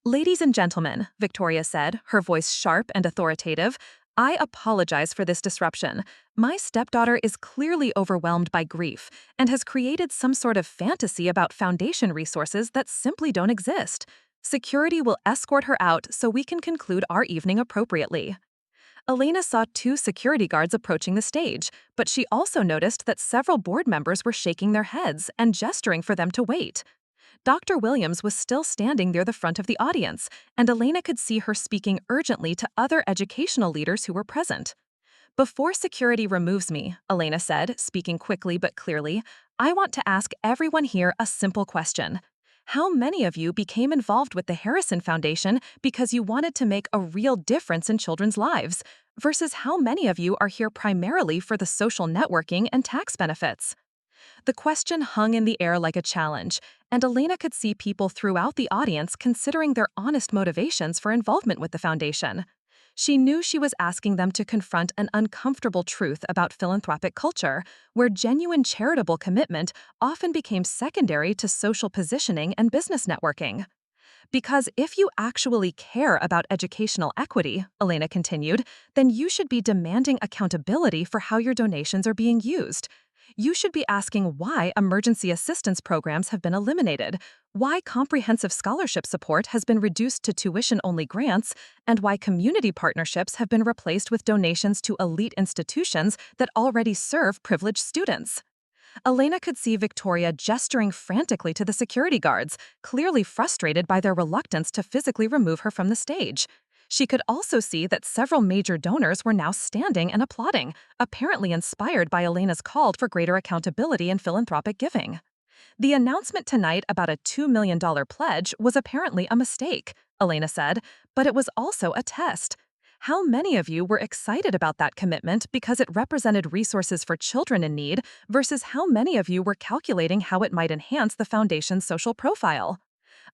Speaker 1: Ladies and gentlemen, Victoria said, her voice sharp and authoritative, I apologize for this disruption. My stepdaughter is clearly overwhelmed by grief and has created some sort of fantasy about foundation resources that simply don't exist. Security will escort her out so we can conclude our evening appropriately. Elena saw two security guards approaching the stage, but she also noticed that several board members were shaking their heads and gesturing for them to wait. Dr. Williams was still standing near the front of the audience, and Elena could see her speaking urgently to other educational leaders who were present. Before security removes me, Elena said, speaking quickly but clearly, I want to ask everyone here a simple question. How many of you became involved with the Harrison Foundation because you wanted to make a real difference in children's lives, versus how many of you are here primarily for the social networking and tax benefits? The question hung in the air like a challenge, and Elena could see people throughout the audience considering their honest motivations for involvement with the foundation. She knew she was asking them to confront an uncomfortable truth about philanthropic culture, where genuine charitable commitment often became secondary to social positioning and business networking. Because if you actually care about educational equity, Elena continued, then you should be demanding accountability for how your donations are being used. You should be asking why emergency assistance programs have been eliminated, why comprehensive scholarship support has been reduced to tuition-only grants, and why community partnerships have been replaced with donations to elite institutions that already serve privileged students. Elena could see Victoria gesturing frantically to the security guards, clearly frustrated by their reluctance to physically remove her from the stage. She could also see that several major donors were now standing and applauding, apparently inspired by Elena's call for greater accountability in philanthropic giving. The announcement tonight about a $2 million pledge was apparently a mistake, Elena said, but it was also a test. How many of you were excited about that commitment because it represented resources for children in need versus how many of you were calculating how it might enhance the foundation's social profile?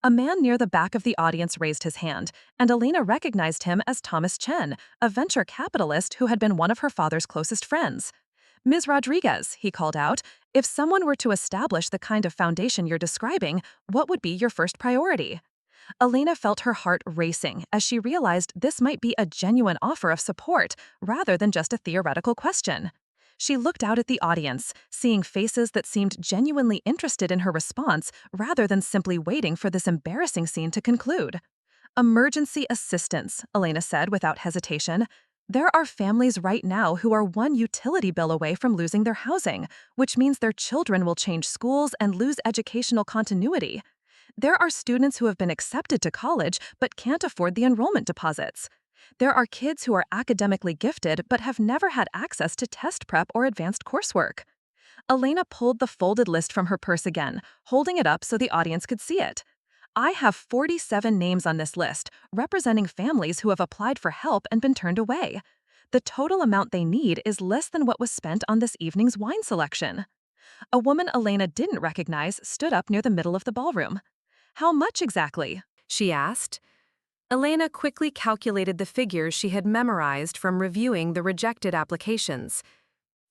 Speaker 1: A man near the back of the audience raised his hand, and Elena recognized him as Thomas Chen, a venture capitalist who had been one of her father's closest friends. Ms. Rodriguez, he called out, if someone were to establish the kind of foundation you're describing, what would be your first priority? Elena felt her heart racing as she realized this might be a genuine offer of support rather than just a theoretical question. She looked out at the audience, seeing faces that seemed genuinely interested in her response rather than simply waiting for this embarrassing scene to conclude. Emergency assistance, Elena said without hesitation. There are families right now who are one utility bill away from losing their housing, which means their children will change schools and lose educational continuity. There are students who have been accepted to college but can't afford the enrollment deposits. There are kids who are academically gifted but have never had access to test prep or advanced coursework. Elena pulled the folded list from her purse again, holding it up so the audience could see it. I have 47 names on this list, representing families who have applied for help and been turned away. The total amount they need is less than what was spent on this evening's wine selection. A woman Elena didn't recognize stood up near the middle of the ballroom. How much exactly? She asked. Elena quickly calculated the figures she had memorized from reviewing the rejected applications.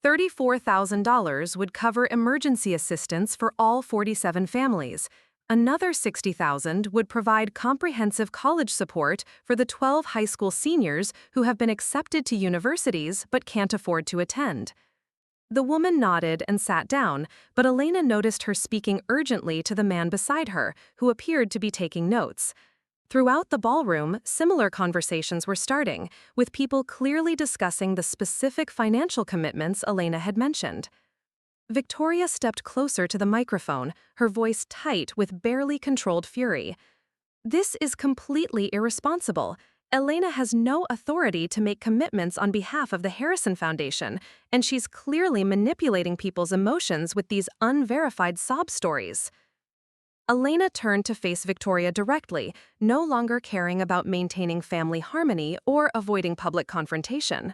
Speaker 1: $34,000 would cover emergency assistance for all 47 families. Another $60,000 would provide comprehensive college support for the 12 high school seniors who have been accepted to universities but can't afford to attend. The woman nodded and sat down, but Elena noticed her speaking urgently to the man beside her, who appeared to be taking notes. Throughout the ballroom, similar conversations were starting, with people clearly discussing the specific financial commitments Elena had mentioned. Victoria stepped closer to the microphone, her voice tight with barely controlled fury. This is completely irresponsible. Elena has no authority to make commitments on behalf of the Harrison Foundation, and she's clearly manipulating people's emotions with these unverified sob stories. Elena turned to face Victoria directly, no longer caring about maintaining family harmony or avoiding public confrontation.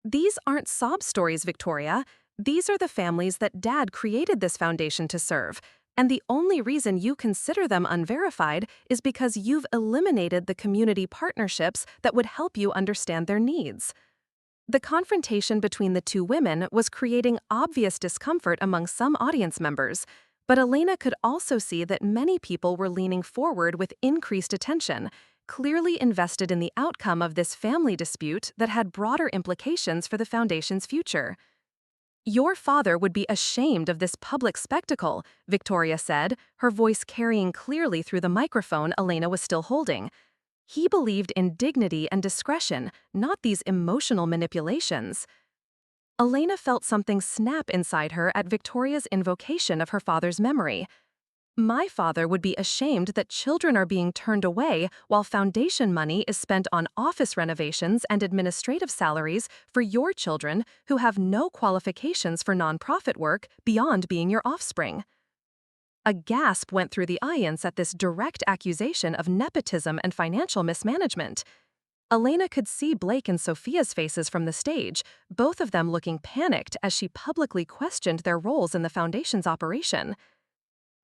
Speaker 1: These aren't sob stories, Victoria. These are the families that Dad created this foundation to serve, and the only reason you consider them unverified is because you've eliminated the community partnerships that would help you understand their needs. The confrontation between the two women was creating obvious discomfort among some audience members, but Elena could also see that many people were leaning forward with increased attention, clearly invested in the outcome of this family dispute that had broader implications for the foundation's future. Your father would be ashamed of this public spectacle, Victoria said, her voice carrying clearly through the microphone Elena was still holding. He believed in dignity and discretion, not these emotional manipulations. Elena felt something snap inside her at Victoria's invocation of her father's memory. My father would be ashamed that children are being turned away while foundation money is spent on office renovations and administrative salaries for your children who have no qualifications for nonprofit work beyond being your offspring. A gasp went through the audience at this direct accusation of nepotism and financial mismanagement. Elena could see Blake and Sophia's faces from the stage, both of them looking panicked as she publicly questioned their roles in the foundation's operation.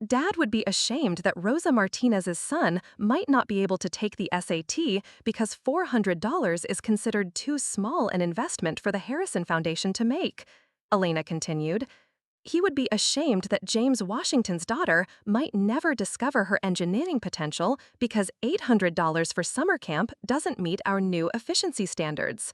Speaker 1: Dad would be ashamed that Rosa Martinez's son might not be able to take the SAT because $400 is considered too small an investment for the Harrison Foundation to make, Elena continued. He would be ashamed that James Washington's daughter might never discover her engineering potential because $800 for summer camp doesn't meet our new efficiency standards.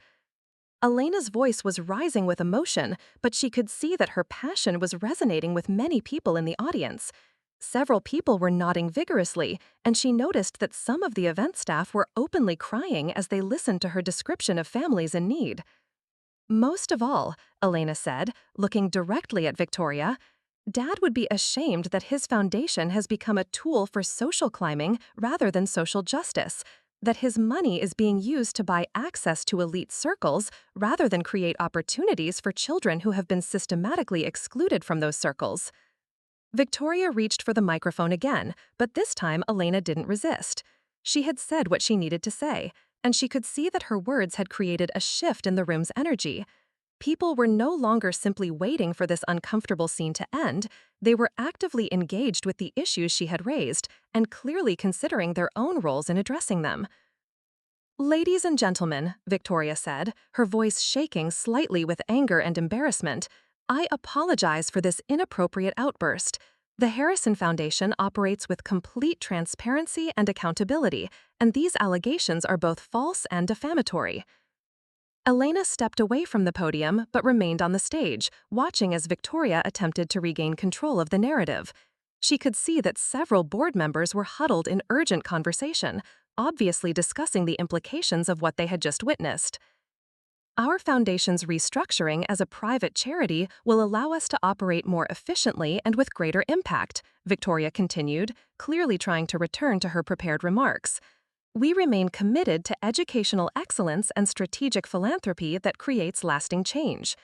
Speaker 1: Elena's voice was rising with emotion, but she could see that her passion was resonating with many people in the audience. Several people were nodding vigorously, and she noticed that some of the event staff were openly crying as they listened to her description of families in need. Most of all, Elena said, looking directly at Victoria, Dad would be ashamed that his foundation has become a tool for social climbing rather than social justice, that his money is being used to buy access to elite circles rather than create opportunities for children who have been systematically excluded from those circles. Victoria reached for the microphone again, but this time Elena didn't resist. She had said what she needed to say, and she could see that her words had created a shift in the room's energy. People were no longer simply waiting for this uncomfortable scene to end, they were actively engaged with the issues she had raised and clearly considering their own roles in addressing them. "Ladies and gentlemen," Victoria said, her voice shaking slightly with anger and embarrassment, "I apologize for this inappropriate outburst. The Harrison Foundation operates with complete transparency and accountability, and these allegations are both false and defamatory." Elena stepped away from the podium but remained on the stage, watching as Victoria attempted to regain control of the narrative. She could see that several board members were huddled in urgent conversation, obviously discussing the implications of what they had just witnessed. "Our foundation's restructuring as a private charity will allow us to operate more efficiently and with greater impact," Victoria continued, clearly trying to return to her prepared remarks. "We remain committed to educational excellence and strategic philanthropy that creates lasting change."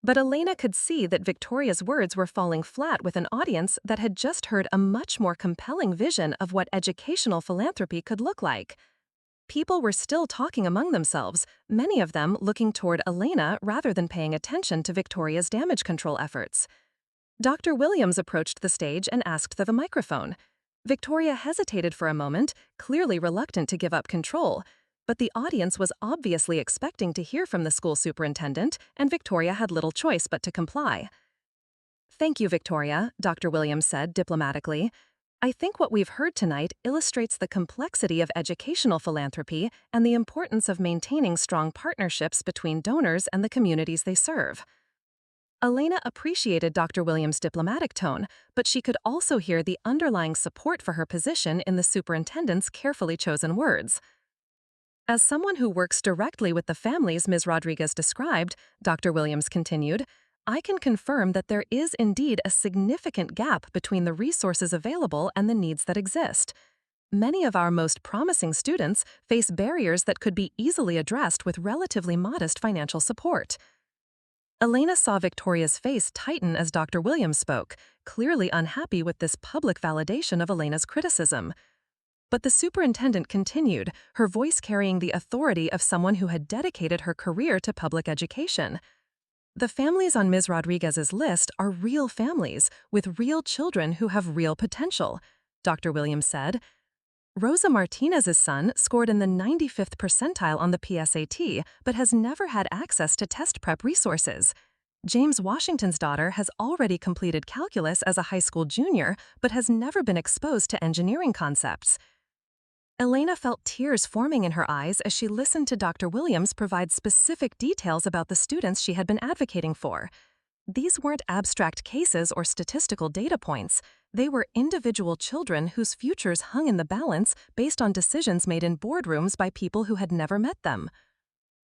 Speaker 1: But Elena could see that Victoria's words were falling flat with an audience that had just heard a much more compelling vision of what educational philanthropy could look like. People were still talking among themselves, many of them looking toward Elena rather than paying attention to Victoria's damage control efforts. Dr. Williams approached the stage and asked for the microphone. Victoria hesitated for a moment, clearly reluctant to give up control, but the audience was obviously expecting to hear from the school superintendent, and Victoria had little choice but to comply. "Thank you, Victoria," Dr. Williams said diplomatically. "I think what we've heard tonight illustrates the complexity of educational philanthropy and the importance of maintaining strong partnerships between donors and the communities they serve." Elena appreciated Dr. Williams' diplomatic tone, but she could also hear the underlying support for her position in the superintendent's carefully chosen words. "As someone who works directly with the families Ms. Rodriguez described," Dr. Williams continued, "I can confirm that there is indeed a significant gap between the resources available and the needs that exist. Many of our most promising students face barriers that could be easily addressed with relatively modest financial support." Elena saw Victoria's face tighten as Dr. Williams spoke, clearly unhappy with this public validation of Elena's criticism. But the superintendent continued, her voice carrying the authority of someone who had dedicated her career to public education. "The families on Ms. Rodriguez's list are real families, with real children who have real potential," Dr. Williams said. "Rosa Martinez's son scored in the 95th percentile on the PSAT, but has never had access to test prep resources. James Washington's daughter has already completed calculus as a high school junior, but has never been exposed to engineering concepts." Elena felt tears forming in her eyes as she listened to Dr. Williams provide specific details about the students she had been advocating for. These weren't abstract cases or statistical data points. They were individual children whose futures hung in the balance based on decisions made in boardrooms by people who had never met them.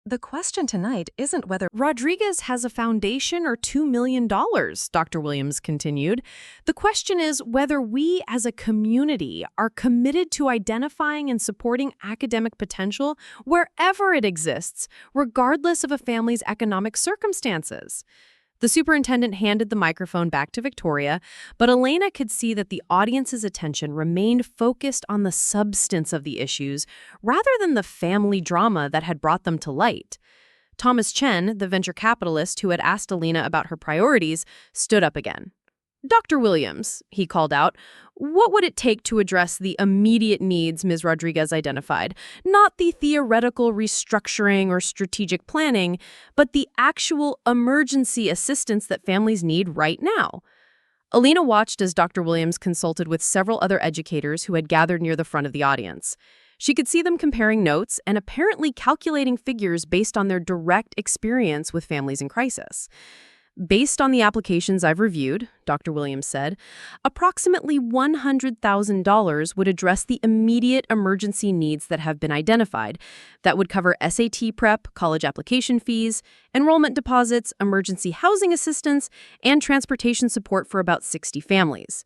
Speaker 1: "The question tonight isn't whether
Speaker 2: Rodriguez has a foundation or $2 million, Dr. Williams continued. The question is whether we as a community are committed to identifying and supporting academic potential wherever it exists, regardless of a family's economic circumstances." The superintendent handed the microphone back to Victoria, but Elena could see that the audience's attention remained focused on the substance of the issues rather than the family drama that had brought them to light. Thomas Chen, the venture capitalist who had asked Elena about her priorities, stood up again. "Dr. Williams," he called out, "what would it take to address the immediate needs Ms. Rodriguez identified? Not the theoretical restructuring or strategic planning, but the actual emergency assistance that families need right now." Elena watched as Dr. Williams consulted with several other educators who had gathered near the front of the audience. She could see them comparing notes and apparently calculating figures based on their direct experience with families in crisis. Based on the applications I've reviewed, Dr. Williams said, approximately $100,000 would address the immediate emergency needs that have been identified. That would cover SAT prep, college application fees, enrollment deposits, emergency housing assistance, and transportation support for about 60 families.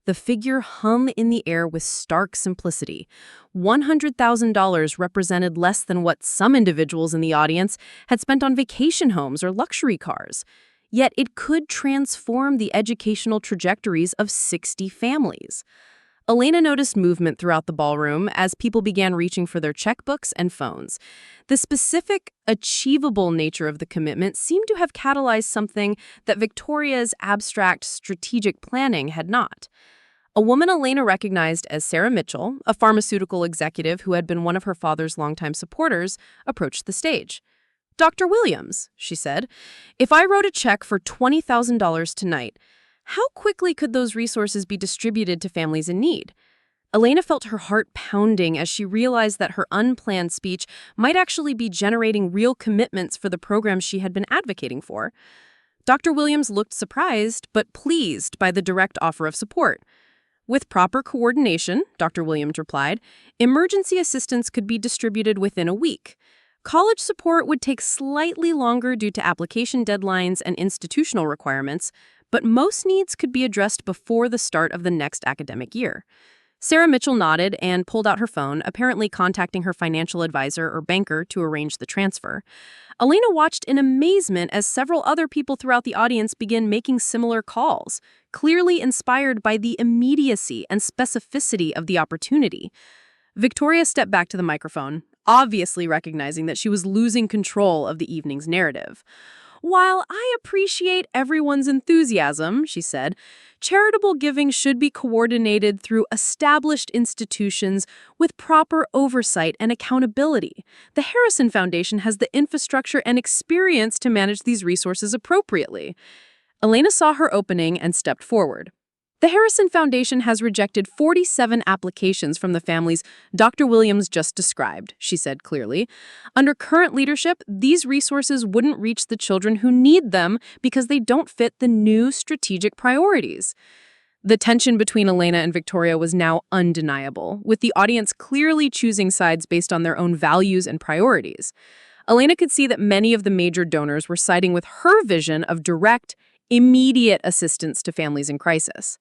Speaker 2: The figure hung in the air with stark simplicity. $100,000 represented less than what some individuals in the audience had spent on vacation homes or luxury cars. Yet it could transform the educational trajectories of 60 families. Elena noticed movement throughout the ballroom as people began reaching for their checkbooks and phones. The specific, achievable nature of the commitment seemed to have catalyzed something that Victoria's abstract strategic planning had not. A woman Elena recognized as Sarah Mitchell, a pharmaceutical executive who had been one of her father's longtime supporters, approached the stage. "Dr. Williams," she said, "if I wrote a check for $20,000 tonight, how quickly could those resources be distributed to families in need?" Elena felt her heart pounding as she realized that her unplanned speech might actually be generating real commitments for the programs she had been advocating for. Dr. Williams looked surprised but pleased by the direct offer of support. "With proper coordination," Dr. Williams replied, "emergency assistance could be distributed within a week. College support would take slightly longer due to application deadlines and institutional requirements, but most needs could be addressed before the start of the next academic year." Sarah Mitchell nodded and pulled out her phone, apparently contacting her financial advisor or banker to arrange the transfer. Elena watched in amazement as several other people throughout the audience began making similar calls, clearly inspired by the immediacy and specificity of the opportunity. Victoria stepped back to the microphone, obviously recognizing that she was losing control of the evening's narrative. "While I appreciate everyone's enthusiasm," she said, "charitable giving should be coordinated through established institutions with proper oversight and accountability. The Harrison Foundation has the infrastructure and experience to manage these resources appropriately." Elena saw her opening and stepped forward. "The Harrison Foundation has rejected 47 applications from the families Dr. Williams just described," she said clearly. "Under current leadership, these resources wouldn't reach the children who need them because they don't fit the new strategic priorities." The tension between Elena and Victoria was now undeniable, with the audience clearly choosing sides based on their own values and priorities. Elena could see that many of the major donors were siding with her vision of direct, immediate assistance to families in crisis.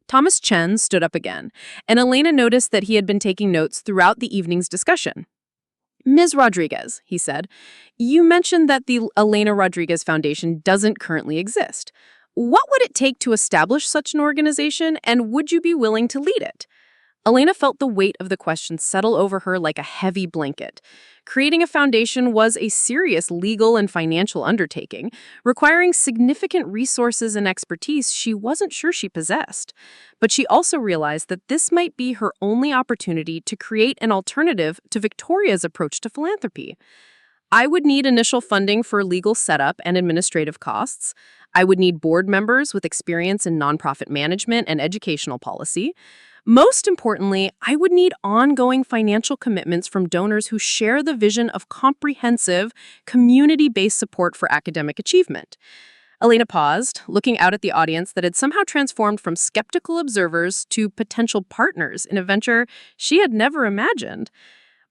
Speaker 2: Thomas Chen stood up again, and Elena noticed that he had been taking notes throughout the evening's discussion. "Ms. Rodriguez," he said, "you mentioned that the Elena Rodriguez Foundation doesn't currently exist. What would it take to establish such an organization, and would you be willing to lead it?" Elena felt the weight of the question settle over her like a heavy blanket. Creating a foundation was a serious legal and financial undertaking, requiring significant resources and expertise she wasn't sure she possessed. But she also realized that this might be her only opportunity to create an alternative to Victoria's approach to philanthropy. "I would need initial funding for legal setup and administrative costs. I would need board members with experience in nonprofit management and educational policy. Most importantly, I would need ongoing financial commitments from donors who share the vision of comprehensive, community-based support for academic achievement." Elena paused, looking out at the audience that had somehow transformed from skeptical observers to potential partners in a venture she had never imagined.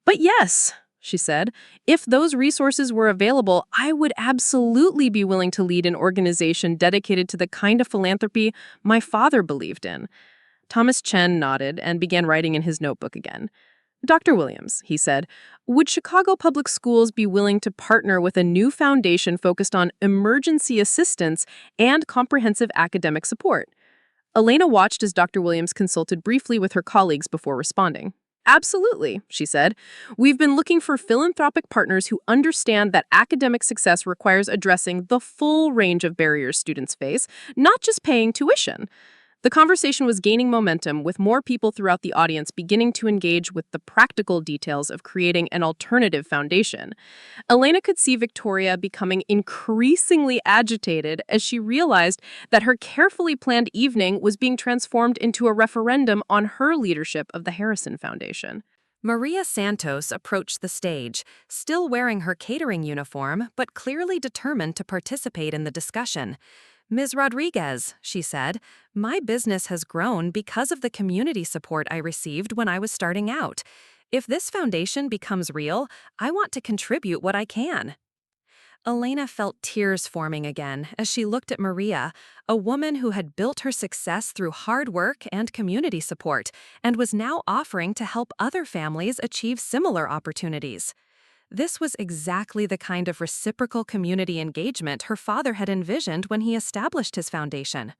Speaker 2: "But yes," she said, "if those resources were available, I would absolutely be willing to lead an organization dedicated to the kind of philanthropy my father believed in." Thomas Chen nodded and began writing in his notebook again. "Dr. Williams," he said, "would Chicago Public Schools be willing to partner with a new foundation focused on emergency assistance and comprehensive academic support?" Elena watched as Dr. Williams consulted briefly with her colleagues before responding. "Absolutely," she said. "We've been looking for philanthropic partners who understand that academic success requires addressing the full range of barriers students face, not just paying tuition." The conversation was gaining momentum, with more people throughout the audience beginning to engage with the practical details of creating an alternative foundation. Elena could see Victoria becoming increasingly agitated as she realized that her carefully planned evening was being transformed into a referendum on her leadership of the Harrison Foundation.
Speaker 1: Maria Santos approached the stage, still wearing her catering uniform but clearly determined to participate in the discussion. "Ms. Rodriguez," she said, "my business has grown because of the community support I received when I was starting out. If this foundation becomes real, I want to contribute what I can." Elena felt tears forming again as she looked at Maria, a woman who had built her success through hard work and community support, and was now offering to help other families achieve similar opportunities. This was exactly the kind of reciprocal community engagement her father had envisioned when he established his foundation.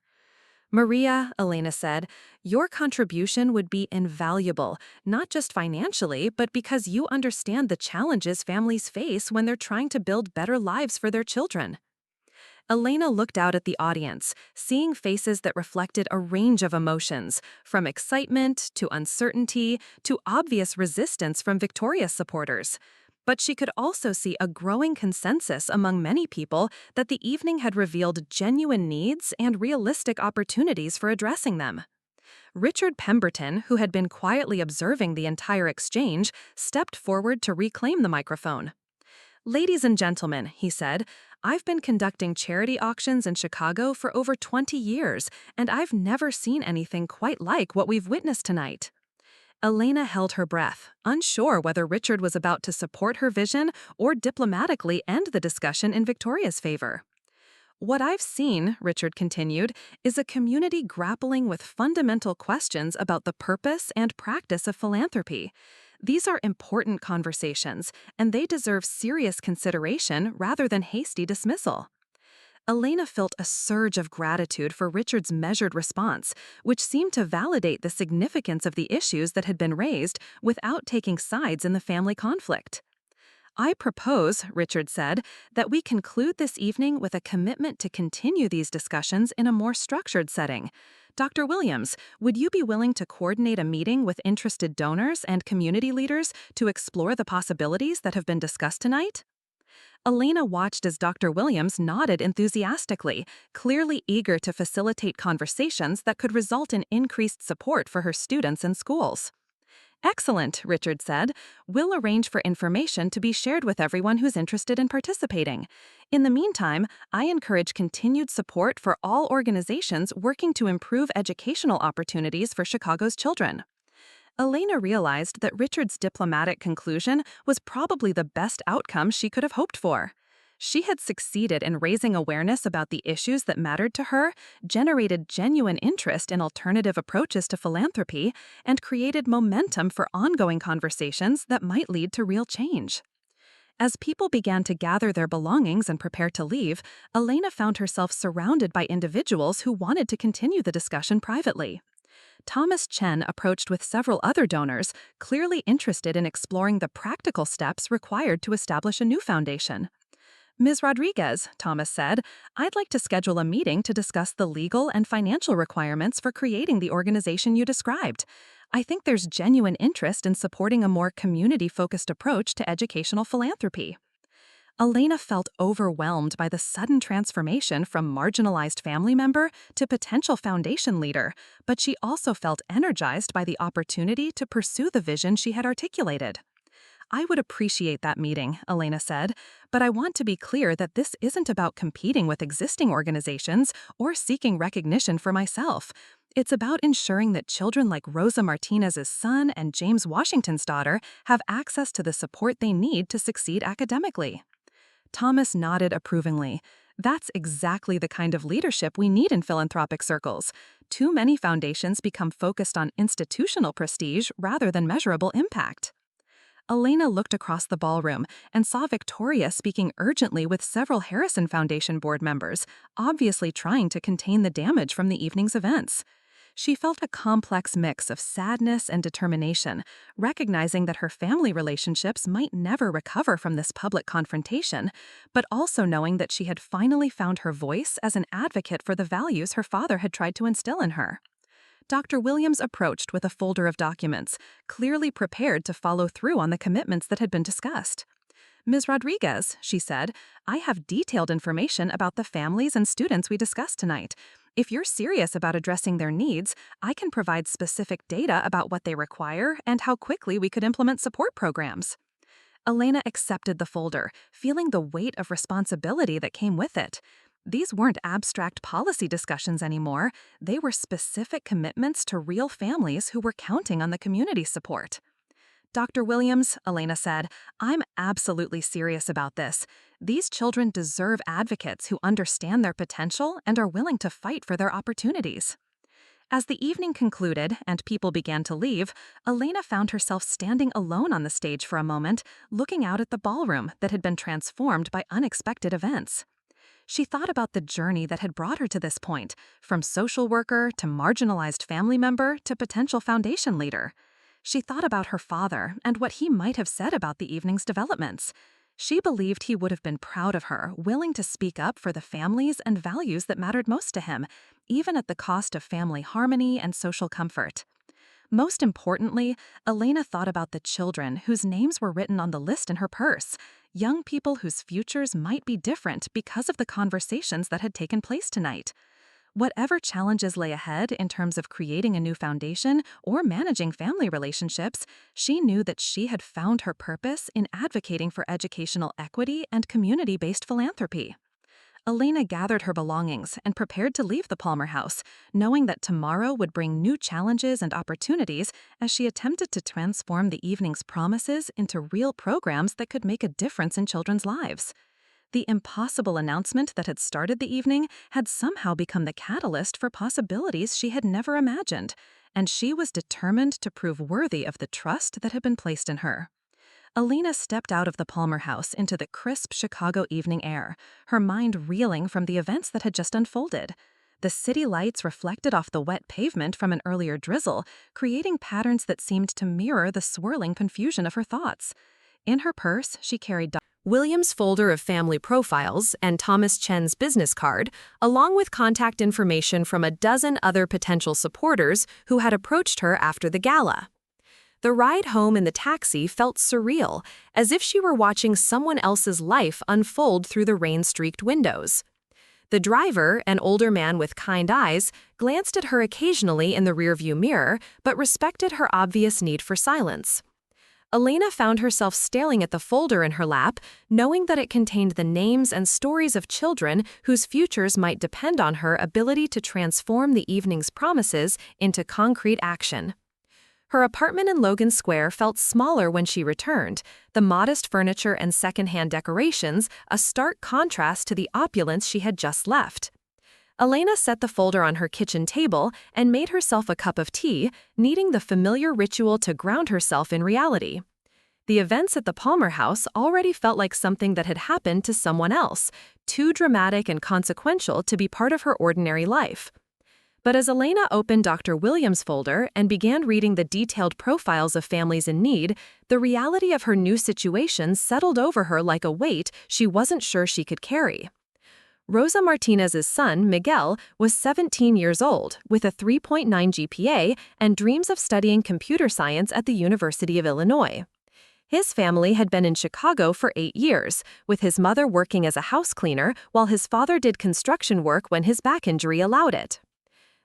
Speaker 1: "Maria," Elena said, "your contribution would be invaluable, not just financially, but because you understand the challenges families face when they're trying to build better lives for their children." Elena looked out at the audience, seeing faces that reflected a range of emotions, from excitement to uncertainty to obvious resistance from Victoria's supporters. But she could also see a growing consensus among many people that the evening had revealed genuine needs and realistic opportunities for addressing them. Richard Pemberton, who had been quietly observing the entire exchange, stepped forward to reclaim the microphone. "Ladies and gentlemen," he said, "I've been conducting charity auctions in Chicago for over 20 years, and I've never seen anything quite like what we've witnessed tonight." Elena held her breath, unsure whether Richard was about to support her vision or diplomatically end the discussion in Victoria's favor. "What I've seen," Richard continued, "is a community grappling with fundamental questions about the purpose and practice of philanthropy. These are important conversations, and they deserve serious consideration rather than hasty dismissal." Elena felt a surge of gratitude for Richard's measured response, which seemed to validate the significance of the issues that had been raised without taking sides in the family conflict. "I propose," Richard said, "that we conclude this evening with a commitment to continue these discussions in a more structured setting. Dr. Williams, would you be willing to coordinate a meeting with interested donors and community leaders to explore the possibilities that have been discussed tonight?" Elena watched as Dr. Williams nodded enthusiastically, clearly eager to facilitate conversations that could result in increased support for her students and schools. "Excellent," Richard said. "We'll arrange for information to be shared with everyone who's interested in participating. In the meantime, I encourage continued support for all organizations working to improve educational opportunities for Chicago's children." Elena realized that Richard's diplomatic conclusion was probably the best outcome she could have hoped for. She had succeeded in raising awareness about the issues that mattered to her, generated genuine interest in alternative approaches to philanthropy, and created momentum for ongoing conversations that might lead to real change. As people began to gather their belongings and prepare to leave, Elena found herself surrounded by individuals who wanted to continue the discussion privately. Thomas Chen approached with several other donors, clearly interested in exploring the practical steps required to establish a new foundation. "Ms. Rodriguez," Thomas said, "I'd like to schedule a meeting to discuss the legal and financial requirements for creating the organization you described. I think there's genuine interest in supporting a more community-focused approach to educational philanthropy." Elena felt overwhelmed by the sudden transformation from marginalized family member to potential foundation leader, but she also felt energized by the opportunity to pursue the vision she had articulated. "I would appreciate that meeting," Elena said, "but I want to be clear that this isn't about competing with existing organizations or seeking recognition for myself. It's about ensuring that children like Rosa Martinez's son and James Washington's daughter have access to the support they need to succeed academically." Thomas nodded approvingly. "That's exactly the kind of leadership we need in philanthropic circles. Too many foundations become focused on institutional prestige rather than measurable impact." Elena looked across the ballroom and saw Victoria speaking urgently with several Harrison Foundation board members, obviously trying to contain the damage from the evening's events. She felt a complex mix of sadness and determination, recognizing that her family relationships might never recover from this public confrontation, but also knowing that she had finally found her voice as an advocate for the values her father had tried to instill in her. Dr. Williams approached with a folder of documents, clearly prepared to follow through on the commitments that had been discussed. "Ms. Rodriguez," she said, "I have detailed information about the families and students we discussed tonight. If you're serious about addressing their needs, I can provide specific data about what they require and how quickly we could implement support programs." Elena accepted the folder, feeling the weight of responsibility that came with it. These weren't abstract policy discussions anymore. They were specific commitments to real families who were counting on the community support. "Dr. Williams," Elena said, "I'm absolutely serious about this. These children deserve advocates who understand their potential and are willing to fight for their opportunities." As the evening concluded and people began to leave, Elena found herself standing alone on the stage for a moment, looking out at the ballroom that had been transformed by unexpected events. She thought about the journey that had brought her to this point, from social worker to marginalized family member to potential foundation leader. She thought about her father and what he might have said about the evening's developments. She believed he would have been proud of her, willing to speak up for the families and values that mattered most to him, even at the cost of family harmony and social comfort. Most importantly, Elena thought about the children whose names were written on the list in her purse, young people whose futures might be different because of the conversations that had taken place tonight. Whatever challenges lay ahead in terms of creating a new foundation or managing family relationships, she knew that she had found her purpose in advocating for educational equity and community-based philanthropy. Elena gathered her belongings and prepared to leave the Palmer house, knowing that tomorrow would bring new challenges and opportunities as she attempted to transform the evening's promises into real programs that could make a difference in children's lives. The impossible announcement that had started the evening had somehow become the catalyst for possibilities she had never imagined, and she was determined to prove worthy of the trust that had been placed in her. Elena stepped out of the Palmer house into the crisp Chicago evening air, her mind reeling from the events that had just unfolded. The city lights reflected off the wet pavement from an earlier drizzle, creating patterns that seemed to mirror the swirling confusion of her thoughts. In her purse, she carried Williams' folder of family profiles and Thomas Chen's business card, along with contact information from a dozen other potential supporters who had approached her after the gala. The ride home in the taxi felt surreal, as if she were watching someone else's life unfold through the rain-streaked windows. The driver, an older man with kind eyes, glanced at her occasionally in the rearview mirror, but respected her obvious need for silence. Elena found herself staring at the folder in her lap, knowing that it contained the names and stories of children whose futures might depend on her ability to transform the evening's promises into concrete action. Her apartment in Logan Square felt smaller when she returned, the modest furniture and secondhand decorations a stark contrast to the opulence she had just left. Elena set the folder on her kitchen table and made herself a cup of tea, needing the familiar ritual to ground herself in reality. The events at the Palmer house already felt like something that had happened to someone else, too dramatic and consequential to be part of her ordinary life. But as Elena opened Dr. Williams' folder and began reading the detailed profiles of families in need, the reality of her new situation settled over her like a weight she wasn't sure she could carry. Rosa Martinez's son, Miguel, was 17 years old, with a 3.9 GPA and dreams of studying computer science at the University of Illinois. His family had been in Chicago for 8 years, with his mother working as a house cleaner while his father did construction work when his back injury allowed it.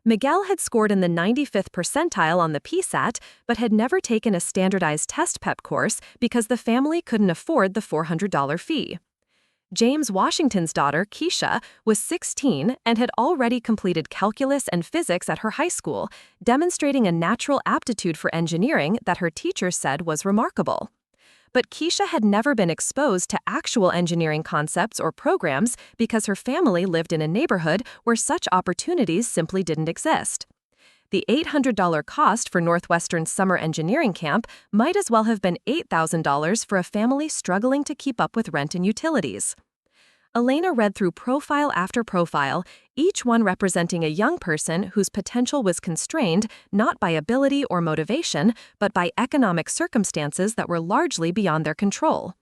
Speaker 1: Miguel had scored in the 95th percentile on the PSAT, but had never taken a standardized test prep course because the family couldn't afford the $400 fee. James Washington's daughter, Keisha, was 16 and had already completed calculus and physics at her high school, demonstrating a natural aptitude for engineering that her teachers said was remarkable. But Keisha had never been exposed to actual engineering concepts or programs because her family lived in a neighborhood where such opportunities simply didn't exist. The $800 cost for Northwestern's summer engineering camp might as well have been $8,000 for a family struggling to keep up with rent and utilities. Elena read through profile after profile, each one representing a young person whose potential was constrained not by ability or motivation, but by economic circumstances that were largely beyond their control.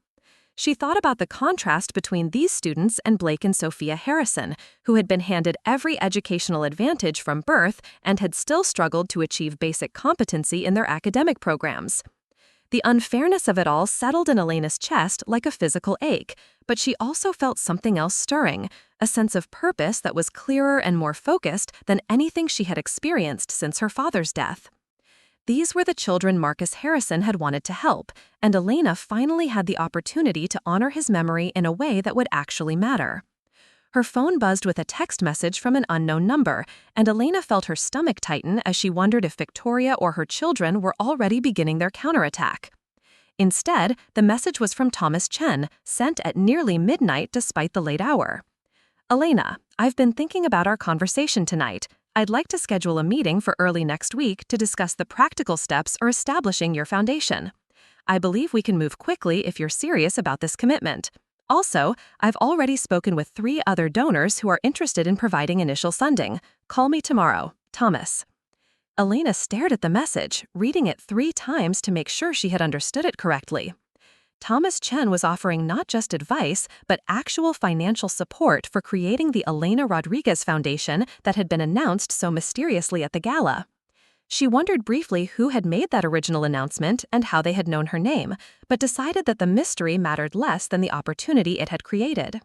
Speaker 1: She thought about the contrast between these students and Blake and Sophia Harrison, who had been handed every educational advantage from birth and had still struggled to achieve basic competency in their academic programs. The unfairness of it all settled in Elena's chest like a physical ache, but she also felt something else stirring, a sense of purpose that was clearer and more focused than anything she had experienced since her father's death. These were the children Marcus Harrison had wanted to help, and Elena finally had the opportunity to honor his memory in a way that would actually matter. Her phone buzzed with a text message from an unknown number, and Elena felt her stomach tighten as she wondered if Victoria or her children were already beginning their counterattack. Instead, the message was from Thomas Chen, sent at nearly midnight despite the late hour. "Elena, I've been thinking about our conversation tonight. I'd like to schedule a meeting for early next week to discuss the practical steps for establishing your foundation. I believe we can move quickly if you're serious about this commitment. Also, I've already spoken with 3 other donors who are interested in providing initial funding. Call me tomorrow. Thomas." Elena stared at the message, reading it 3 times to make sure she had understood it correctly. Thomas Chen was offering not just advice, but actual financial support for creating the Elena Rodriguez Foundation that had been announced so mysteriously at the gala. She wondered briefly who had made that original announcement and how they had known her name, but decided that the mystery mattered less than the opportunity it had created.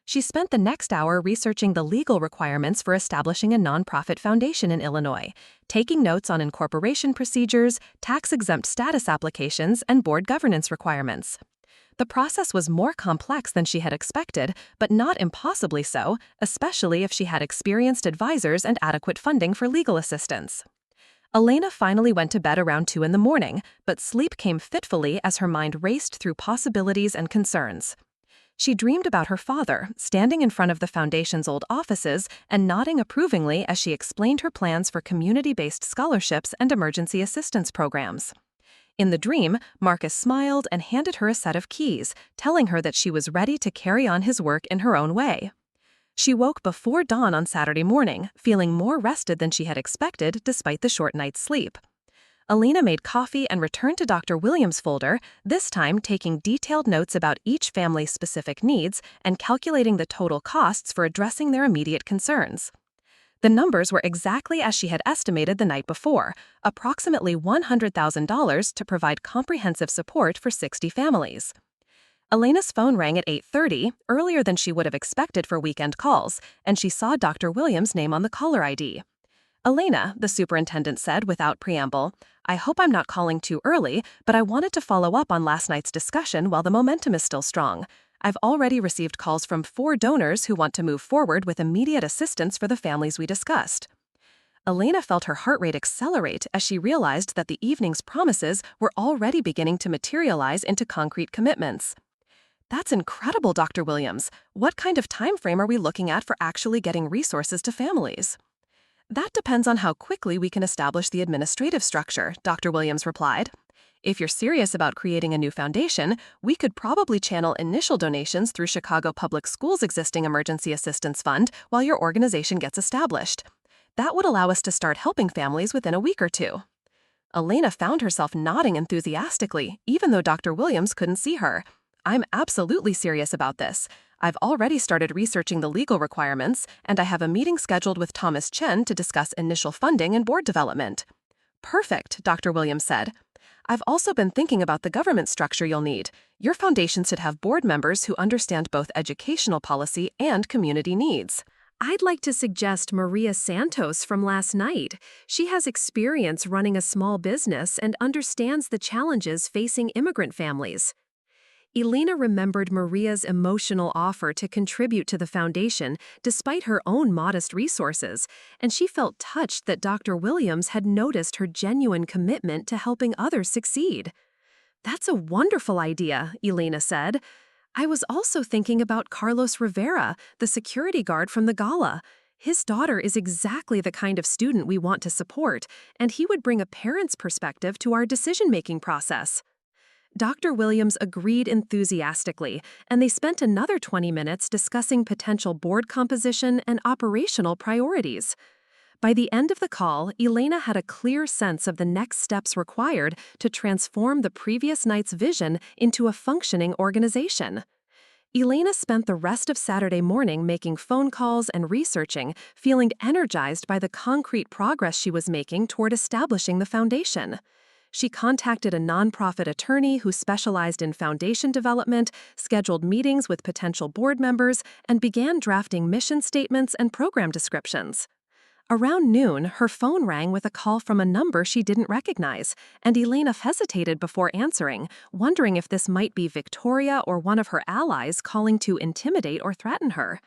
Speaker 1: She spent the next hour researching the legal requirements for establishing a nonprofit foundation in Illinois, taking notes on incorporation procedures, tax-exempt status applications, and board governance requirements. The process was more complex than she had expected, but not impossibly so, especially if she had experienced advisors and adequate funding for legal assistance. Elena finally went to bed around 2 in the morning, but sleep came fitfully as her mind raced through possibilities and concerns. She dreamed about her father, standing in front of the foundation's old offices and nodding approvingly as she explained her plans for community-based scholarships and emergency assistance programs. In the dream, Marcus smiled and handed her a set of keys, telling her that she was ready to carry on his work in her own way. She woke before dawn on Saturday morning, feeling more rested than she had expected despite the short night's sleep. Elena made coffee and returned to Dr. Williams' folder, this time taking detailed notes about each family's specific needs and calculating the total costs for addressing their immediate concerns. The numbers were exactly as she had estimated the night before, approximately $100,000 to provide comprehensive support for 60 families. Elena's phone rang at 8:30, earlier than she would have expected for weekend calls, and she saw Dr. Williams' name on the caller ID. "Elena," the superintendent said without preamble, "I hope I'm not calling too early, but I wanted to follow up on last night's discussion while the momentum is still strong. I've already received calls from 4 donors who want to move forward with immediate assistance for the families we discussed." Elena felt her heart rate accelerate as she realized that the evening's promises were already beginning to materialize into concrete commitments. "That's incredible, Dr. Williams. What kind of time frame are we looking at for actually getting resources to families?" "That depends on how quickly we can establish the administrative structure," Dr. Williams replied. "If you're serious about creating a new foundation, we could probably channel initial donations through Chicago Public Schools' existing Emergency Assistance Fund while your organization gets established. That would allow us to start helping families within a week or 2. Elena found herself nodding enthusiastically, even though Dr. Williams couldn't see her. "I'm absolutely serious about this. I've already started researching the legal requirements, and I have a meeting scheduled with Thomas Chen to discuss initial funding and board development." "Perfect," Dr. Williams said. "I've also been thinking about the government structure you'll need. Your foundation should have board members who understand both educational policy and community needs." "I'd like to suggest Maria Santos from last night. She has experience running a small business and understands the challenges facing immigrant families." Elena remembered Maria's emotional offer to contribute to the foundation despite her own modest resources, and she felt touched that Dr. Williams had noticed her genuine commitment to helping others succeed. "That's a wonderful idea," Elena said. "I was also thinking about Carlos Rivera, the security guard from the Gala. His daughter is exactly the kind of student we want to support, and he would bring a parent's perspective to our decision-making process." Dr. Williams agreed enthusiastically, and they spent another 20 minutes discussing potential board composition and operational priorities. By the end of the call, Elena had a clear sense of the next steps required to transform the previous night's vision into a functioning organization. Elena spent the rest of Saturday morning making phone calls and researching, feeling energized by the concrete progress she was making toward establishing the foundation. She contacted a nonprofit attorney who specialized in foundation development, scheduled meetings with potential board members, and began drafting mission statements and program descriptions. Around noon, her phone rang with a call from a number she didn't recognize, and Elena hesitated before answering, wondering if this might be Victoria or one of her allies calling to intimidate or threaten her.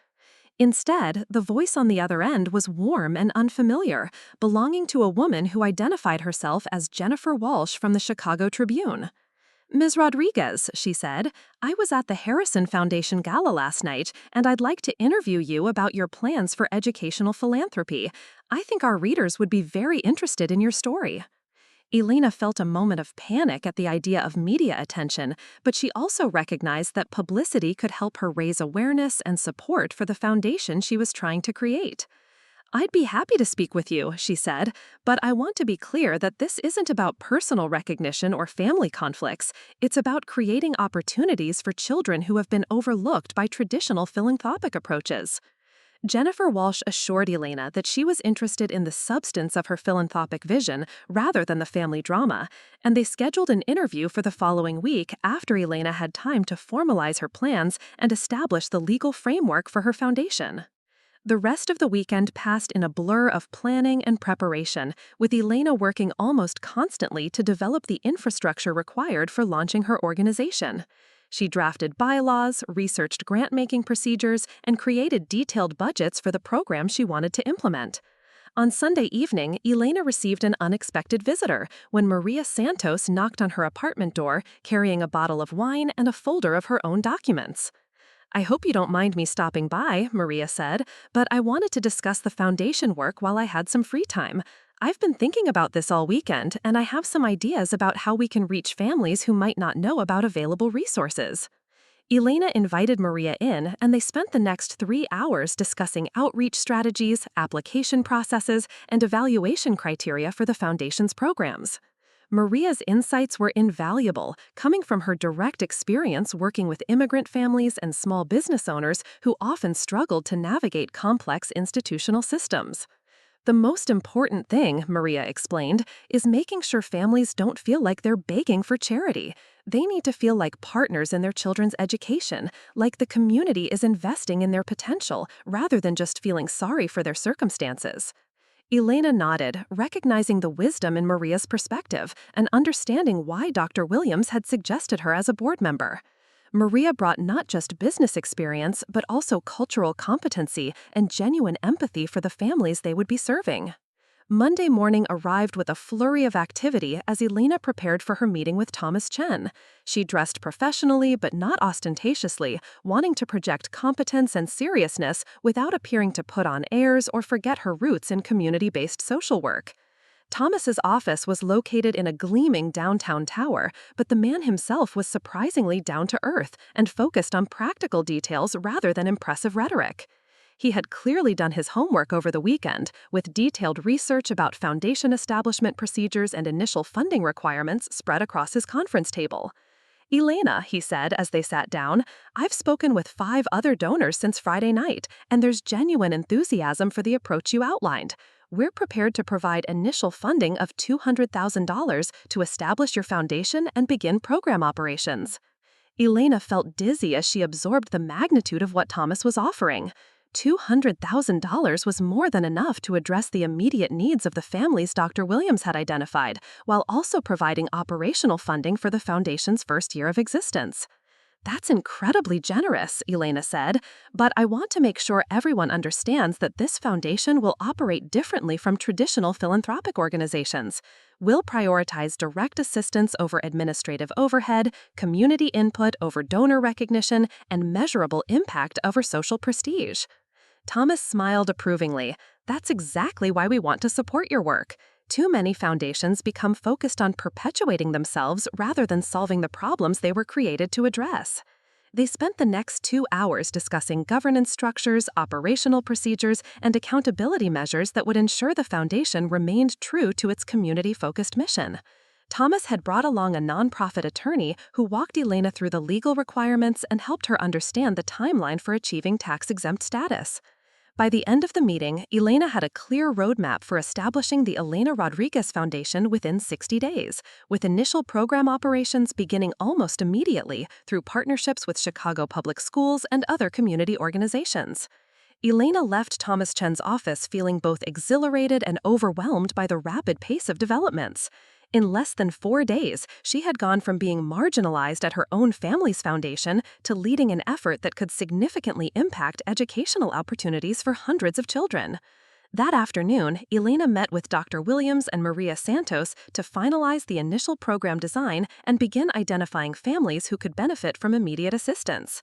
Speaker 1: Instead, the voice on the other end was warm and unfamiliar, belonging to a woman who identified herself as Jennifer Walsh from the Chicago Tribune. "Ms. Rodriguez," she said, "I was at the Harrison Foundation Gala last night, and I'd like to interview you about your plans for educational philanthropy. I think our readers would be very interested in your story." Elena felt a moment of panic at the idea of media attention, but she also recognized that publicity could help her raise awareness and support for the foundation she was trying to create. "I'd be happy to speak with you," she said, "but I want to be clear that this isn't about personal recognition or family conflicts. It's about creating opportunities for children who have been overlooked by traditional philanthropic approaches." Jennifer Walsh assured Elena that she was interested in the substance of her philanthropic vision rather than the family drama, and they scheduled an interview for the following week after Elena had time to formalize her plans and establish the legal framework for her foundation. The rest of the weekend passed in a blur of planning and preparation, with Elena working almost constantly to develop the infrastructure required for launching her organization. She drafted bylaws, researched grant-making procedures, and created detailed budgets for the program she wanted to implement. On Sunday evening, Elena received an unexpected visitor when Maria Santos knocked on her apartment door, carrying a bottle of wine and a folder of her own documents. "I hope you don't mind me stopping by," Maria said, "but I wanted to discuss the foundation work while I had some free time. I've been thinking about this all weekend, and I have some ideas about how we can reach families who might not know about available resources." Elena invited Maria in, and they spent the next 3 hours discussing outreach strategies, application processes, and evaluation criteria for the Foundation's programs. Maria's insights were invaluable, coming from her direct experience working with immigrant families and small business owners who often struggled to navigate complex institutional systems. "The most important thing," Maria explained, "is making sure families don't feel like they're begging for charity. They need to feel like partners in their children's education, like the community is investing in their potential, rather than just feeling sorry for their circumstances." Elena nodded, recognizing the wisdom in Maria's perspective and understanding why Dr. Williams had suggested her as a board member. Maria brought not just business experience, but also cultural competency and genuine empathy for the families they would be serving. Monday morning arrived with a flurry of activity as Elena prepared for her meeting with Thomas Chen. She dressed professionally but not ostentatiously, wanting to project competence and seriousness without appearing to put on airs or forget her roots in community-based social work. Thomas's office was located in a gleaming downtown tower, but the man himself was surprisingly down-to-earth and focused on practical details rather than impressive rhetoric. He had clearly done his homework over the weekend, with detailed research about foundation establishment procedures and initial funding requirements spread across his conference table. "Elena," he said as they sat down, "I've spoken with 5 other donors since Friday night, and there's genuine enthusiasm for the approach you outlined. We're prepared to provide initial funding of $200,000 to establish your foundation and begin program operations." Elena felt dizzy as she absorbed the magnitude of what Thomas was offering. $200,000 was more than enough to address the immediate needs of the families Dr. Williams had identified, while also providing operational funding for the Foundation's first year of existence. "That's incredibly generous," Elena said, "but I want to make sure everyone understands that this foundation will operate differently from traditional philanthropic organizations. We'll prioritize direct assistance over administrative overhead, community input over donor recognition, and measurable impact over social prestige." Thomas smiled approvingly. "That's exactly why we want to support your work. Too many foundations become focused on perpetuating themselves rather than solving the problems they were created to address." They spent the next 2 hours discussing governance structures, operational procedures, and accountability measures that would ensure the foundation remained true to its community-focused mission. Thomas had brought along a nonprofit attorney who walked Elena through the legal requirements and helped her understand the timeline for achieving tax-exempt status. By the end of the meeting, Elena had a clear roadmap for establishing the Elena Rodriguez Foundation within 60 days, with initial program operations beginning almost immediately through partnerships with Chicago Public Schools and other community organizations. Elena left Thomas Chen's office feeling both exhilarated and overwhelmed by the rapid pace of developments. In less than 4 days, she had gone from being marginalized at her own family's foundation to leading an effort that could significantly impact educational opportunities for hundreds of children. That afternoon, Elena met with Dr. Williams and Maria Santos to finalize the initial program design and begin identifying families who could benefit from immediate assistance.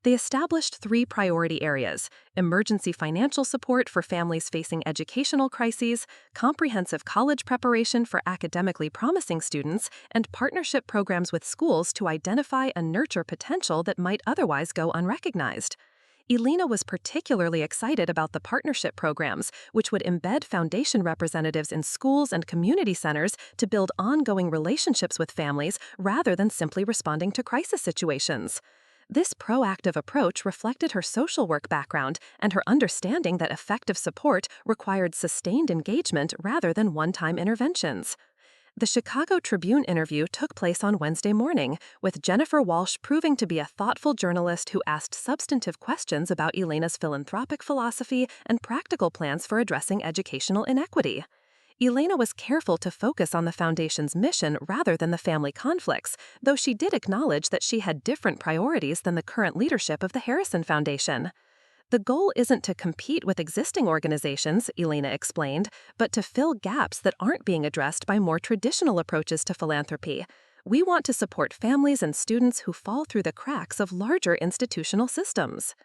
Speaker 1: They established 3 priority areas: emergency financial support for families facing educational crises, comprehensive college preparation for academically promising students, and partnership programs with schools to identify and nurture potential that might otherwise go unrecognized. Elena was particularly excited about the partnership programs, which would embed foundation representatives in schools and community centers to build ongoing relationships with families rather than simply responding to crisis situations. This proactive approach reflected her social work background and her understanding that effective support required sustained engagement rather than one-time interventions. The Chicago Tribune interview took place on Wednesday morning, with Jennifer Walsh proving to be a thoughtful journalist who asked substantive questions about Elena's philanthropic philosophy and practical plans for addressing educational inequity. Elena was careful to focus on the foundation's mission rather than the family conflicts, though she did acknowledge that she had different priorities than the current leadership of the Harrison Foundation. The goal isn't to compete with existing organizations, Elena explained, but to fill gaps that aren't being addressed by more traditional approaches to philanthropy. We want to support families and students who fall through the cracks of larger institutional systems.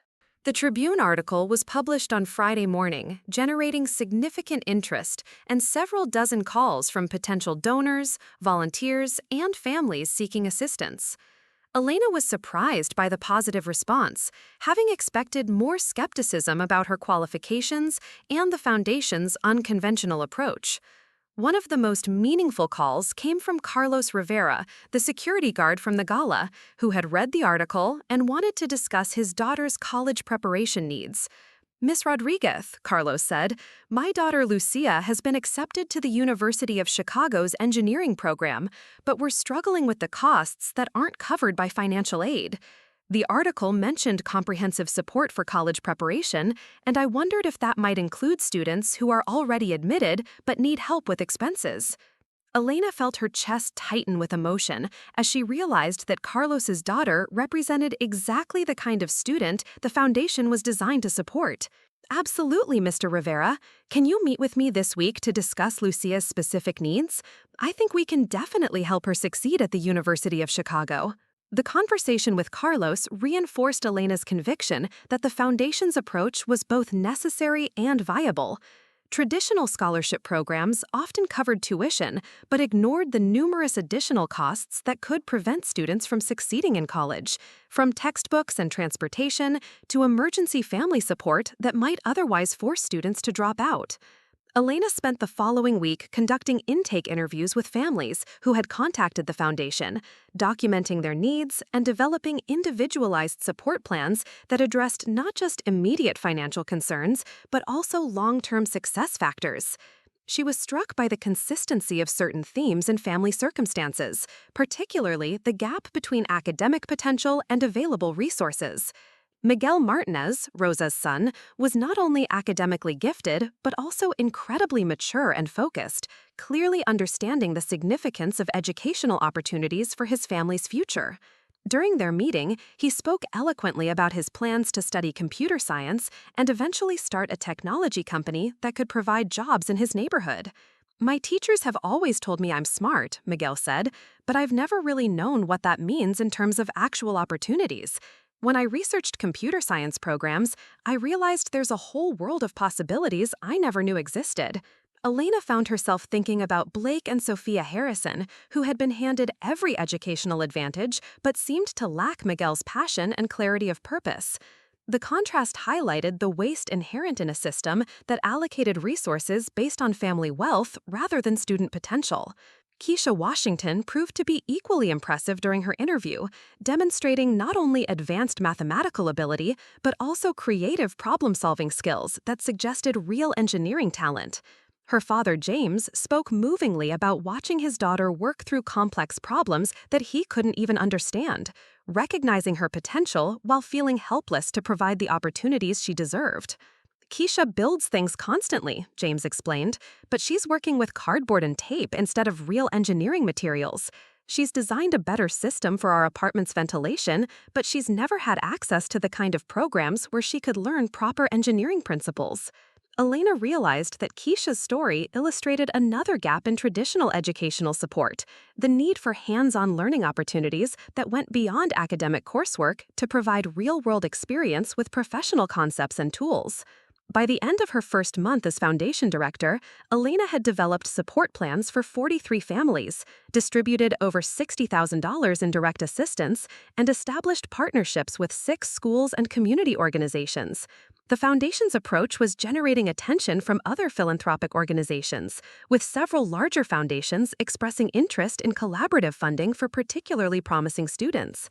Speaker 1: The Tribune article was published on Friday morning, generating significant interest and several dozen calls from potential donors, volunteers, and families seeking assistance. Elena was surprised by the positive response, having expected more skepticism about her qualifications and the foundation's unconventional approach. One of the most meaningful calls came from Carlos Rivera, the security guard from the Gala, who had read the article and wanted to discuss his daughter's college preparation needs. "Miss Rodriguez," Carlos said, "my daughter Lucia has been accepted to the University of Chicago's engineering program, but we're struggling with the costs that aren't covered by financial aid. The article mentioned comprehensive support for college preparation, and I wondered if that might include students who are already admitted but need help with expenses." Elena felt her chest tighten with emotion as she realized that Carlos's daughter represented exactly the kind of student the foundation was designed to support. "Absolutely, Mr. Rivera. Can you meet with me this week to discuss Lucia's specific needs? I think we can definitely help her succeed at the University of Chicago." The conversation with Carlos reinforced Elena's conviction that the foundation's approach was both necessary and viable. Traditional scholarship programs often covered tuition, but ignored the numerous additional costs that could prevent students from succeeding in college, from textbooks and transportation to emergency family support that might otherwise force students to drop out. Elena spent the following week conducting intake interviews with families who had contacted the foundation, documenting their needs and developing individualized support plans that addressed not just immediate financial concerns, but also long-term success factors. She was struck by the consistency of certain themes in family circumstances, particularly the gap between academic potential and available resources. Miguel Martinez, Rosa's son, was not only academically gifted, but also incredibly mature and focused, clearly understanding the significance of educational opportunities for his family's future. During their meeting, he spoke eloquently about his plans to study computer science and eventually start a technology company that could provide jobs in his neighborhood. "My teachers have always told me I'm smart," Miguel said, "but I've never really known what that means in terms of actual opportunities. When I researched computer science programs, I realized there's a whole world of possibilities I never knew existed." Elena found herself thinking about Blake and Sophia Harrison, who had been handed every educational advantage but seemed to lack Miguel's passion and clarity of purpose. The contrast highlighted the waste inherent in a system that allocated resources based on family wealth rather than student potential. Keisha Washington proved to be equally impressive during her interview, demonstrating not only advanced mathematical ability, but also creative problem-solving skills that suggested real engineering talent. Her father, James, spoke movingly about watching his daughter work through complex problems that he couldn't even understand, recognizing her potential while feeling helpless to provide the opportunities she deserved. Keisha builds things constantly, James explained, but she's working with cardboard and tape instead of real engineering materials. She's designed a better system for our apartment's ventilation, but she's never had access to the kind of programs where she could learn proper engineering principles. Elena realized that Keisha's story illustrated another gap in traditional educational support, the need for hands-on learning opportunities that went beyond academic coursework to provide real-world experience with professional concepts and tools. By the end of her first month as foundation director, Elena had developed support plans for 43 families, distributed over $60,000 in direct assistance, and established partnerships with 6 schools and community organizations. The foundation's approach was generating attention from other philanthropic organizations, with several larger foundations expressing interest in collaborative funding for particularly promising students.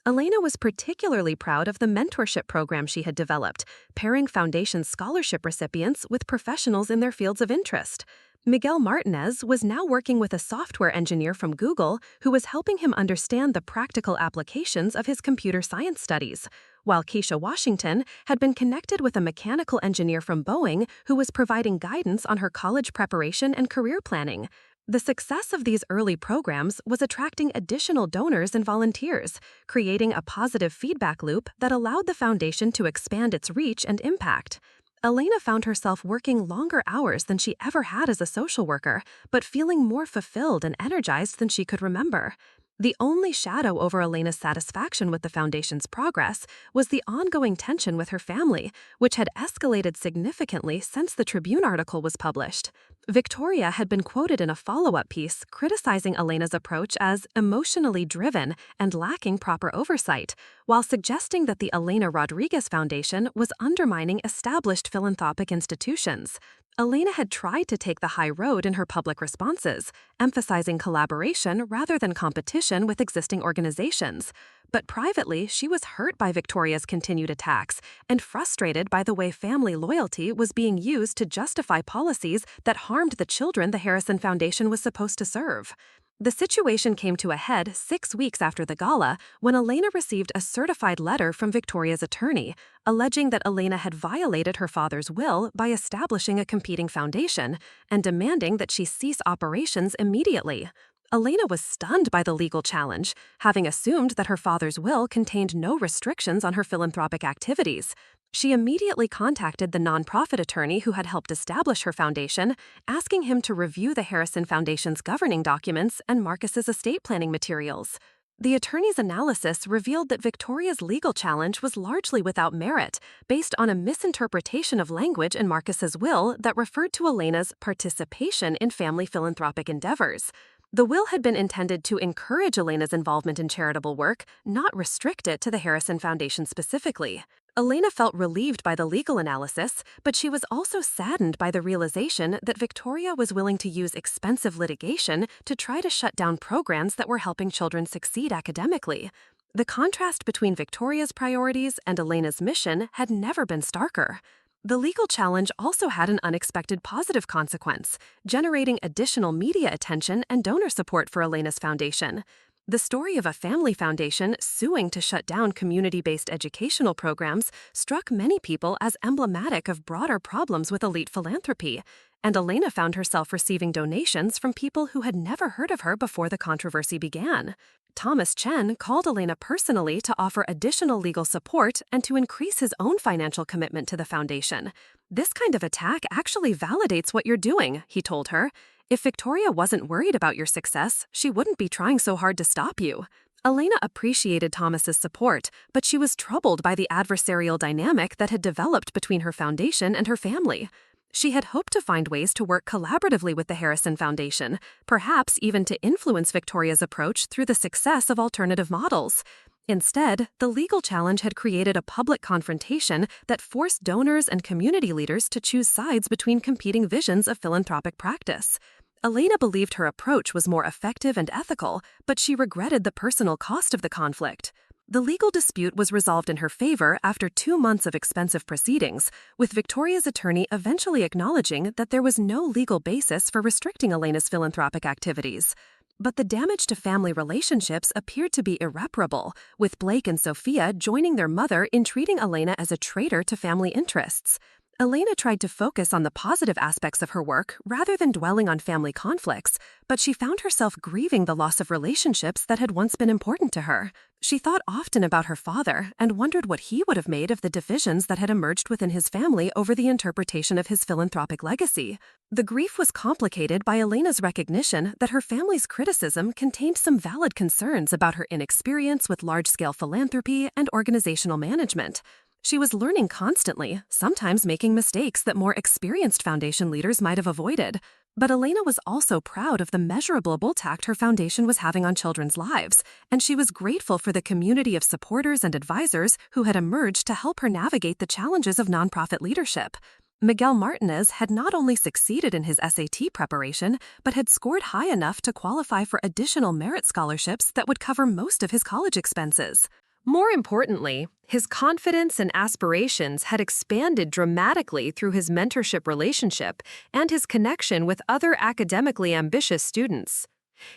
Speaker 1: Elena was particularly proud of the mentorship program she had developed, pairing foundation scholarship recipients with professionals in their fields of interest. Miguel Martinez was now working with a software engineer from Google who was helping him understand the practical applications of his computer science studies, while Keisha Washington had been connected with a mechanical engineer from Boeing who was providing guidance on her college preparation and career planning. The success of these early programs was attracting additional donors and volunteers, creating a positive feedback loop that allowed the foundation to expand its reach and impact. Elena found herself working longer hours than she ever had as a social worker, but feeling more fulfilled and energized than she could remember. The only shadow over Elena's satisfaction with the foundation's progress was the ongoing tension with her family, which had escalated significantly since the Tribune article was published. Victoria had been quoted in a follow-up piece criticizing Elena's approach as emotionally driven and lacking proper oversight, while suggesting that the Elena Rodriguez Foundation was undermining established philanthropic institutions. Elena had tried to take the high road in her public responses, emphasizing collaboration rather than competition with existing organizations. But privately, she was hurt by Victoria's continued attacks and frustrated by the way family loyalty was being used to justify policies that harmed the children the Harrison Foundation was supposed to serve. The situation came to a head 6 weeks after the gala when Elena received a certified letter from Victoria's attorney, alleging that Elena had violated her father's will by establishing a competing foundation and demanding that she cease operations immediately. Elena was stunned by the legal challenge, having assumed that her father's will contained no restrictions on her philanthropic activities. She immediately contacted the nonprofit attorney who had helped establish her foundation, asking him to review the Harrison Foundation's governing documents and Marcus's estate planning materials. The attorney's analysis revealed that Victoria's legal challenge was largely without merit, based on a misinterpretation of language in Marcus's will that referred to Elena's participation in family philanthropic endeavors. The will had been intended to encourage Elena's involvement in charitable work, not restrict it to the Harrison Foundation specifically. Elena felt relieved by the legal analysis, but she was also saddened by the realization that Victoria was willing to use expensive litigation to try to shut down programs that were helping children succeed academically. The contrast between Victoria's priorities and Elena's mission had never been starker. The legal challenge also had an unexpected positive consequence, generating additional media attention and donor support for Elena's foundation. The story of a family foundation suing to shut down community-based educational programs struck many people as emblematic of broader problems with elite philanthropy, and Elena found herself receiving donations from people who had never heard of her before the controversy began. Thomas Chen called Elena personally to offer additional legal support and to increase his own financial commitment to the foundation. "This kind of attack actually validates what you're doing," he told her. "If Victoria wasn't worried about your success, she wouldn't be trying so hard to stop you." Elena appreciated Thomas's support, but she was troubled by the adversarial dynamic that had developed between her foundation and her family. She had hoped to find ways to work collaboratively with the Harrison Foundation, perhaps even to influence Victoria's approach through the success of alternative models. Instead, the legal challenge had created a public confrontation that forced donors and community leaders to choose sides between competing visions of philanthropic practice. Elena believed her approach was more effective and ethical, but she regretted the personal cost of the conflict. The legal dispute was resolved in her favor after 2 months of expensive proceedings, with Victoria's attorney eventually acknowledging that there was no legal basis for restricting Elena's philanthropic activities. But the damage to family relationships appeared to be irreparable, with Blake and Sophia joining their mother in treating Elena as a traitor to family interests. Elena tried to focus on the positive aspects of her work rather than dwelling on family conflicts, but she found herself grieving the loss of relationships that had once been important to her. She thought often about her father and wondered what he would have made of the divisions that had emerged within his family over the interpretation of his philanthropic legacy. The grief was complicated by Elena's recognition that her family's criticism contained some valid concerns about her inexperience with large-scale philanthropy and organizational management. She was learning constantly, sometimes making mistakes that more experienced foundation leaders might have avoided. But Elena was also proud of the measurable impact her foundation was having on children's lives, and she was grateful for the community of supporters and advisors who had emerged to help her navigate the challenges of nonprofit leadership. Miguel Martinez had not only succeeded in his SAT preparation, but had scored high enough to qualify for additional merit scholarships that would cover most of his college expenses. More importantly, his confidence and aspirations had expanded dramatically through his mentorship relationship and his connection with other academically ambitious students.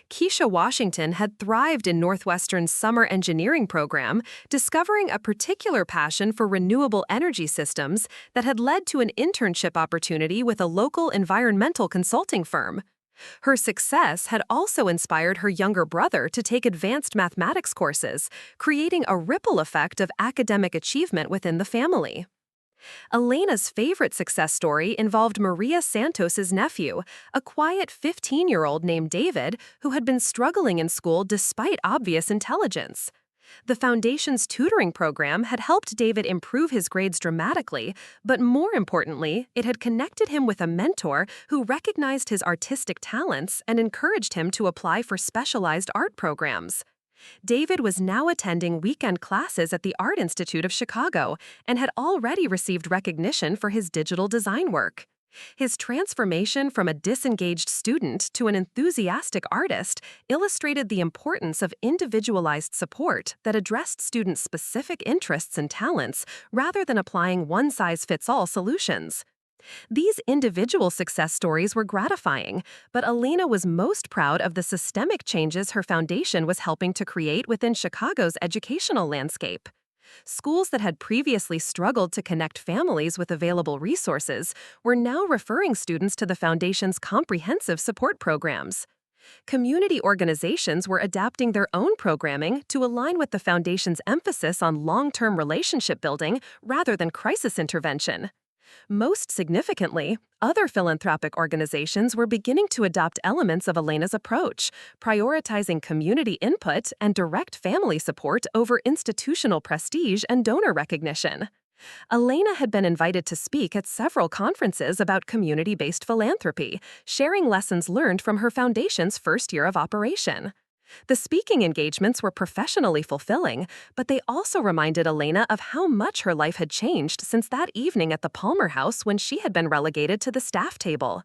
Speaker 1: Keisha Washington had thrived in Northwestern's summer engineering program, discovering a particular passion for renewable energy systems that had led to an internship opportunity with a local environmental consulting firm. Her success had also inspired her younger brother to take advanced mathematics courses, creating a ripple effect of academic achievement within the family. Elena's favorite success story involved Maria Santos's nephew, a quiet 15-year-old named David who had been struggling in school despite obvious intelligence. The foundation's tutoring program had helped David improve his grades dramatically, but more importantly, it had connected him with a mentor who recognized his artistic talents and encouraged him to apply for specialized art programs. David was now attending weekend classes at the Art Institute of Chicago and had already received recognition for his digital design work. His transformation from a disengaged student to an enthusiastic artist illustrated the importance of individualized support that addressed students' specific interests and talents rather than applying one-size-fits-all solutions. These individual success stories were gratifying, but Elena was most proud of the systemic changes her foundation was helping to create within Chicago's educational landscape. Schools that had previously struggled to connect families with available resources were now referring students to the foundation's comprehensive support programs. Community organizations were adapting their own programming to align with the foundation's emphasis on long-term relationship building rather than crisis intervention. Most significantly, other philanthropic organizations were beginning to adopt elements of Elena's approach, prioritizing community input and direct family support over institutional prestige and donor recognition. Elena had been invited to speak at several conferences about community-based philanthropy, sharing lessons learned from her foundation's first year of operation. The speaking engagements were professionally fulfilling, but they also reminded Elena of how much her life had changed since that evening at the Palmer House when she had been relegated to the staff table.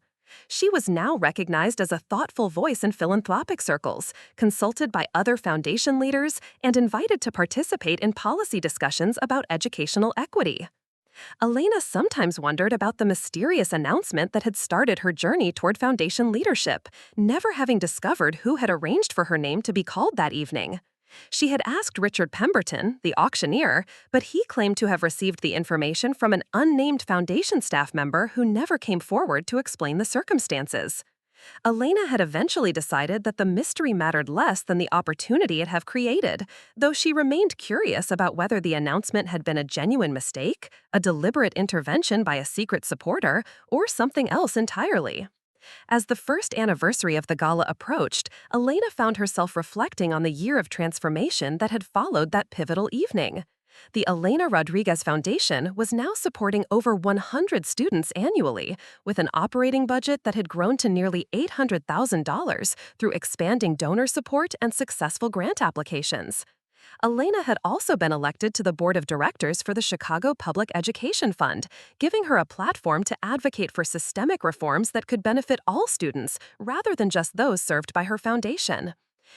Speaker 1: She was now recognized as a thoughtful voice in philanthropic circles, consulted by other foundation leaders, and invited to participate in policy discussions about educational equity. Elena sometimes wondered about the mysterious announcement that had started her journey toward foundation leadership, never having discovered who had arranged for her name to be called that evening. She had asked Richard Pemberton, the auctioneer, but he claimed to have received the information from an unnamed foundation staff member who never came forward to explain the circumstances. Elena had eventually decided that the mystery mattered less than the opportunity it had created, though she remained curious about whether the announcement had been a genuine mistake, a deliberate intervention by a secret supporter, or something else entirely. As the first anniversary of the gala approached, Elena found herself reflecting on the year of transformation that had followed that pivotal evening. The Elena Rodriguez Foundation was now supporting over 100 students annually, with an operating budget that had grown to nearly $800,000 through expanding donor support and successful grant applications. Elena had also been elected to the board of directors for the Chicago Public Education Fund, giving her a platform to advocate for systemic reforms that could benefit all students rather than just those served by her foundation.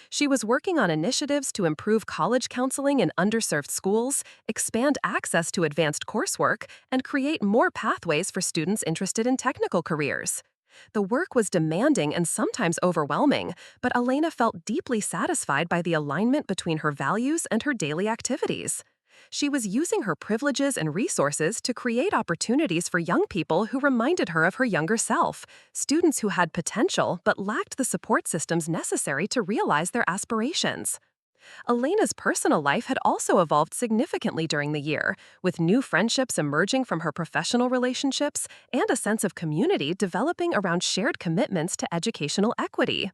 Speaker 1: She was working on initiatives to improve college counseling in underserved schools, expand access to advanced coursework, and create more pathways for students interested in technical careers. The work was demanding and sometimes overwhelming, but Elena felt deeply satisfied by the alignment between her values and her daily activities. She was using her privileges and resources to create opportunities for young people who reminded her of her younger self, students who had potential but lacked the support systems necessary to realize their aspirations. Elena's personal life had also evolved significantly during the year, with new friendships emerging from her professional relationships and a sense of community developing around shared commitments to educational equity.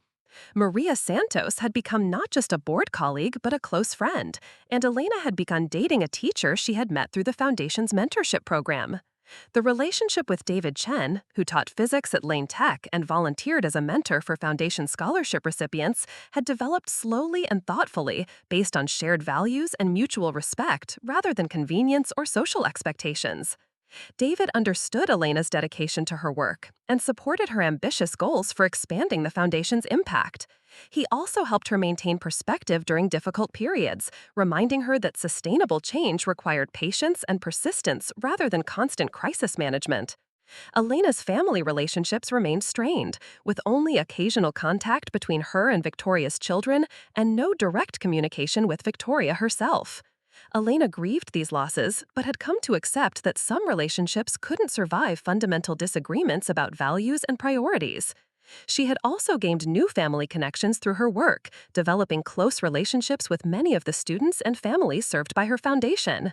Speaker 1: Maria Santos had become not just a board colleague but a close friend, and Elena had begun dating a teacher she had met through the Foundation's mentorship program. The relationship with David Chen, who taught physics at Lane Tech and volunteered as a mentor for Foundation scholarship recipients, had developed slowly and thoughtfully based on shared values and mutual respect rather than convenience or social expectations. David understood Elena's dedication to her work and supported her ambitious goals for expanding the Foundation's impact. He also helped her maintain perspective during difficult periods, reminding her that sustainable change required patience and persistence rather than constant crisis management. Elena's family relationships remained strained, with only occasional contact between her and Victoria's children and no direct communication with Victoria herself. Elena grieved these losses, but had come to accept that some relationships couldn't survive fundamental disagreements about values and priorities. She had also gained new family connections through her work, developing close relationships with many of the students and families served by her foundation.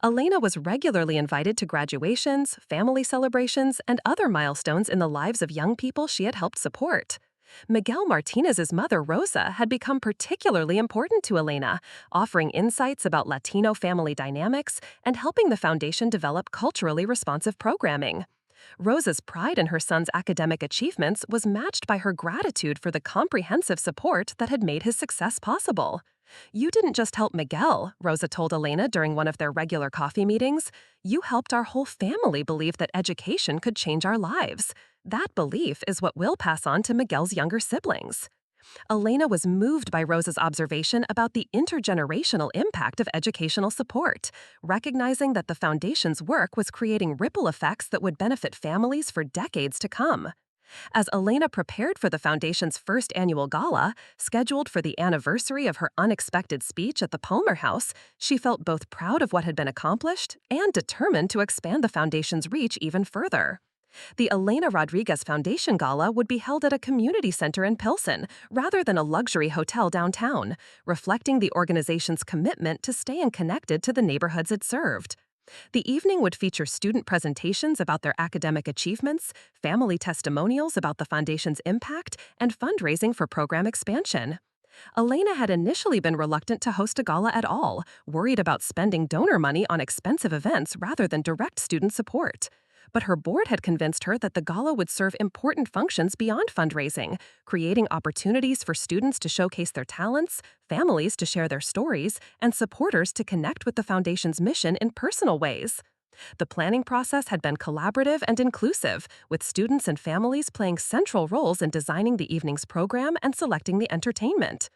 Speaker 1: Elena was regularly invited to graduations, family celebrations, and other milestones in the lives of young people she had helped support. Miguel Martinez's mother, Rosa, had become particularly important to Elena, offering insights about Latino family dynamics and helping the foundation develop culturally responsive programming. Rosa's pride in her son's academic achievements was matched by her gratitude for the comprehensive support that had made his success possible. "You didn't just help Miguel," Rosa told Elena during one of their regular coffee meetings. "You helped our whole family believe that education could change our lives. That belief is what we'll pass on to Miguel's younger siblings." Elena was moved by Rosa's observation about the intergenerational impact of educational support, recognizing that the Foundation's work was creating ripple effects that would benefit families for decades to come. As Elena prepared for the Foundation's first annual gala, scheduled for the anniversary of her unexpected speech at the Palmer House, she felt both proud of what had been accomplished and determined to expand the Foundation's reach even further. The Elena Rodriguez Foundation Gala would be held at a community center in Pilsen rather than a luxury hotel downtown, reflecting the organization's commitment to staying connected to the neighborhoods it served. The evening would feature student presentations about their academic achievements, family testimonials about the Foundation's impact, and fundraising for program expansion. Elena had initially been reluctant to host a gala at all, worried about spending donor money on expensive events rather than direct student support. But her board had convinced her that the gala would serve important functions beyond fundraising, creating opportunities for students to showcase their talents, families to share their stories, and supporters to connect with the Foundation's mission in personal ways. The planning process had been collaborative and inclusive, with students and families playing central roles in designing the evening's program and selecting the entertainment.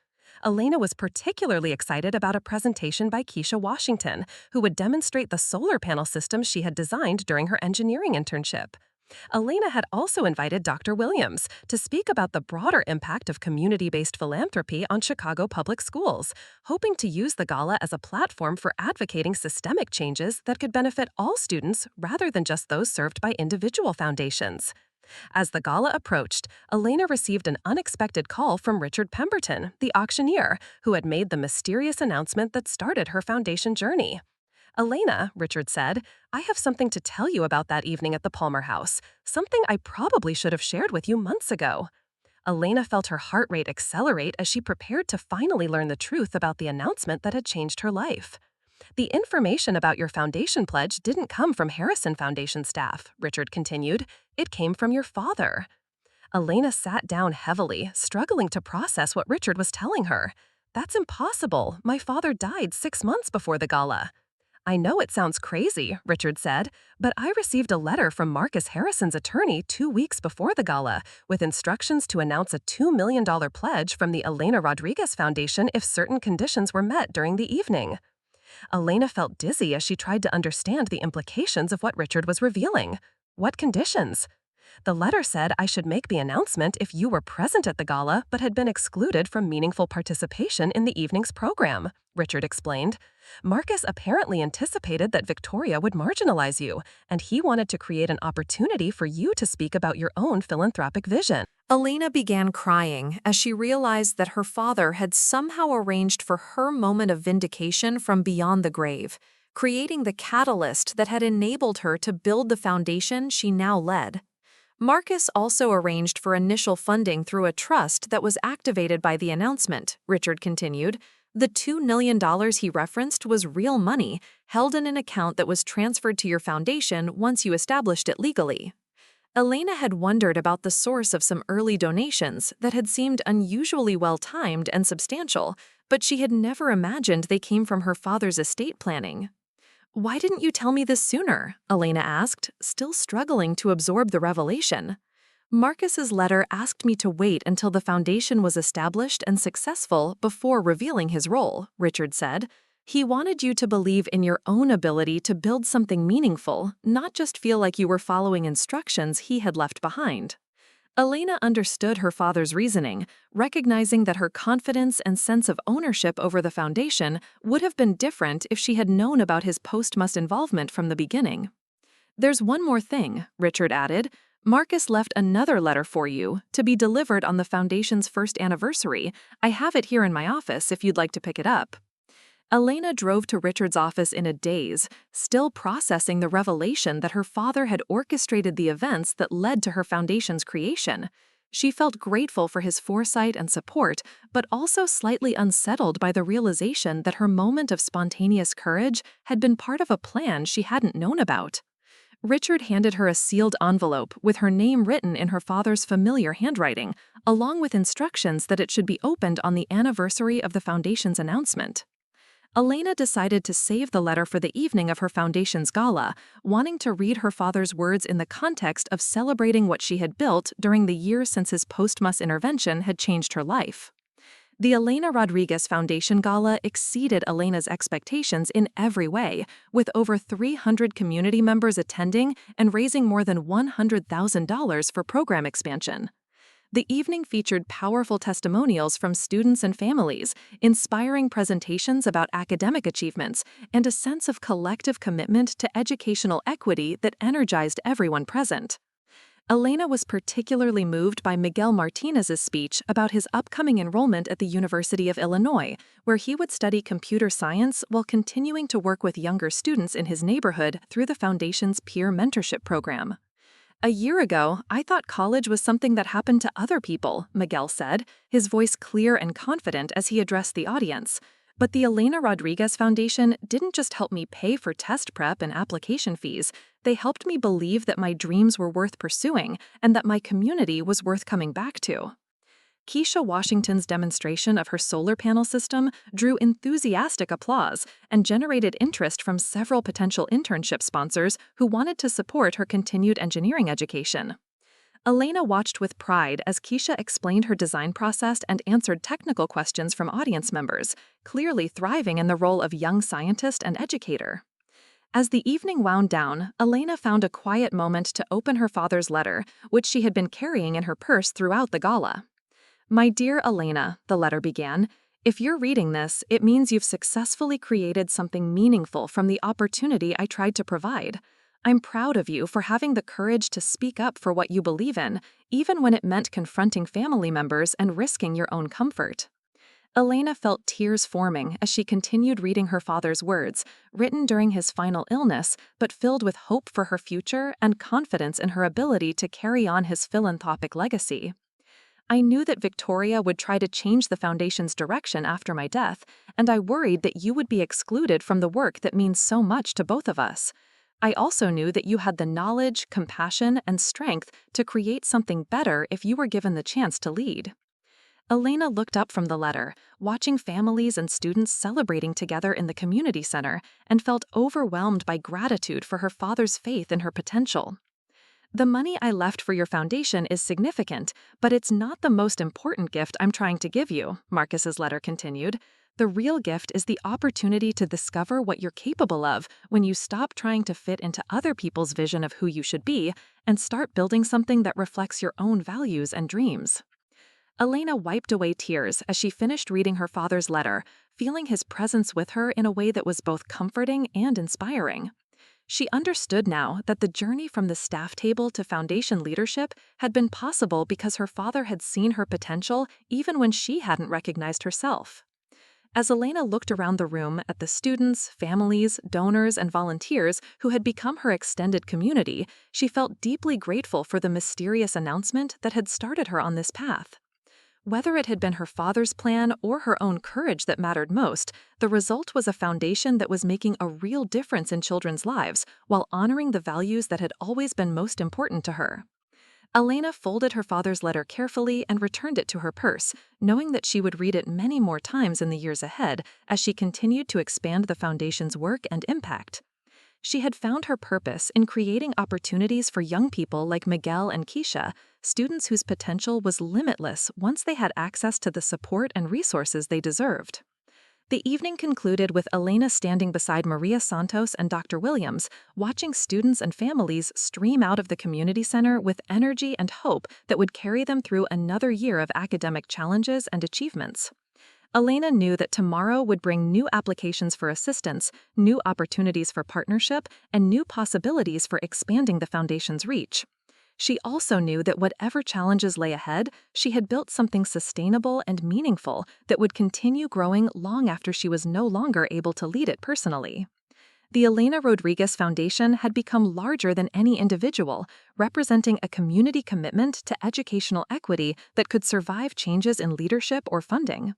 Speaker 1: Elena was particularly excited about a presentation by Keisha Washington, who would demonstrate the solar panel systems she had designed during her engineering internship. Elena had also invited Dr. Williams to speak about the broader impact of community-based philanthropy on Chicago public schools, hoping to use the gala as a platform for advocating systemic changes that could benefit all students rather than just those served by individual foundations. As the gala approached, Elena received an unexpected call from Richard Pemberton, the auctioneer, who had made the mysterious announcement that started her foundation journey. "Elena," Richard said, "I have something to tell you about that evening at the Palmer House, something I probably should have shared with you months ago." Elena felt her heart rate accelerate as she prepared to finally learn the truth about the announcement that had changed her life. "The information about your foundation pledge didn't come from Harrison Foundation staff," Richard continued. "It came from your father." Elena sat down heavily, struggling to process what Richard was telling her. That's impossible. My father died 6 months before the gala. I know it sounds crazy, Richard said, but I received a letter from Marcus Harrison's attorney 2 weeks before the gala with instructions to announce a $2 million pledge from the Elena Rodriguez Foundation if certain conditions were met during the evening. Elena felt dizzy as she tried to understand the implications of what Richard was revealing. What conditions? The letter said I should make the announcement if you were present at the gala but had been excluded from meaningful participation in the evening's program, Richard explained. Marcus apparently anticipated that Victoria would marginalize you, and he wanted to create an opportunity for you to speak about your own philanthropic vision.
Speaker 2: Elena began crying as she realized that her father had somehow arranged for her moment of vindication from beyond the grave, creating the catalyst that had enabled her to build the foundation she now led. Marcus also arranged for initial funding through a trust that was activated by the announcement, Richard continued. The $2 million he referenced was real money, held in an account that was transferred to your foundation once you established it legally. Elena had wondered about the source of some early donations that had seemed unusually well-timed and substantial, but she had never imagined they came from her father's estate planning. "Why didn't you tell me this sooner?" Elena asked, still struggling to absorb the revelation. "Marcus's letter asked me to wait until the foundation was established and successful before revealing his role," Richard said. "He wanted you to believe in your own ability to build something meaningful, not just feel like you were following instructions he had left behind." Elena understood her father's reasoning, recognizing that her confidence and sense of ownership over the foundation would have been different if she had known about his post-must involvement from the beginning. "There's one more thing," Richard added. "Marcus left another letter for you, to be delivered on the foundation's first anniversary. I have it here in my office if you'd like to pick it up." Elena drove to Richard's office in a daze, still processing the revelation that her father had orchestrated the events that led to her foundation's creation. She felt grateful for his foresight and support, but also slightly unsettled by the realization that her moment of spontaneous courage had been part of a plan she hadn't known about. Richard handed her a sealed envelope with her name written in her father's familiar handwriting, along with instructions that it should be opened on the anniversary of the foundation's announcement. Elena decided to save the letter for the evening of her foundation's gala, wanting to read her father's words in the context of celebrating what she had built during the years since his post-muss intervention had changed her life. The Elena Rodriguez Foundation Gala exceeded Elena's expectations in every way, with over 300 community members attending and raising more than $100,000 for program expansion. The evening featured powerful testimonials from students and families, inspiring presentations about academic achievements, and a sense of collective commitment to educational equity that energized everyone present. Elena was particularly moved by Miguel Martinez's speech about his upcoming enrollment at the University of Illinois, where he would study computer science while continuing to work with younger students in his neighborhood through the foundation's peer mentorship program. "A year ago, I thought college was something that happened to other people," Miguel said, his voice clear and confident as he addressed the audience. "But the Elena Rodriguez Foundation didn't just help me pay for test prep and application fees, they helped me believe that my dreams were worth pursuing and that my community was worth coming back to." Keisha Washington's demonstration of her solar panel system drew enthusiastic applause and generated interest from several potential internship sponsors who wanted to support her continued engineering education. Elena watched with pride as Keisha explained her design process and answered technical questions from audience members, clearly thriving in the role of young scientist and educator. As the evening wound down, Elena found a quiet moment to open her father's letter, which she had been carrying in her purse throughout the gala. "My dear Elena," the letter began, "if you're reading this, it means you've successfully created something meaningful from the opportunity I tried to provide. I'm proud of you for having the courage to speak up for what you believe in, even when it meant confronting family members and risking your own comfort." Elena felt tears forming as she continued reading her father's words, written during his final illness, but filled with hope for her future and confidence in her ability to carry on his philanthropic legacy. "I knew that Victoria would try to change the foundation's direction after my death, and I worried that you would be excluded from the work that means so much to both of us. I also knew that you had the knowledge, compassion, and strength to create something better if you were given the chance to lead."
Speaker 1: Elena looked up from the letter, watching families and students celebrating together in the community center, and felt overwhelmed by gratitude for her father's faith in her potential. The money I left for your foundation is significant, but it's not the most important gift I'm trying to give you, Marcus's letter continued. The real gift is the opportunity to discover what you're capable of when you stop trying to fit into other people's vision of who you should be and start building something that reflects your own values and dreams. Elena wiped away tears as she finished reading her father's letter, feeling his presence with her in a way that was both comforting and inspiring. She understood now that the journey from the staff table to foundation leadership had been possible because her father had seen her potential even when she hadn't recognized herself. As Elena looked around the room at the students, families, donors, and volunteers who had become her extended community, she felt deeply grateful for the mysterious announcement that had started her on this path. Whether it had been her father's plan or her own courage that mattered most, the result was a foundation that was making a real difference in children's lives while honoring the values that had always been most important to her. Elena folded her father's letter carefully and returned it to her purse, knowing that she would read it many more times in the years ahead as she continued to expand the foundation's work and impact. She had found her purpose in creating opportunities for young people like Miguel and Keisha, students whose potential was limitless once they had access to the support and resources they deserved. The evening concluded with Elena standing beside Maria Santos and Dr. Williams, watching students and families stream out of the community center with energy and hope that would carry them through another year of academic challenges and achievements. Elena knew that tomorrow would bring new applications for assistance, new opportunities for partnership, and new possibilities for expanding the foundation's reach. She also knew that whatever challenges lay ahead, she had built something sustainable and meaningful that would continue growing long after she was no longer able to lead it personally. The Elena Rodriguez Foundation had become larger than any individual, representing a community commitment to educational equity that could survive changes in leadership or funding.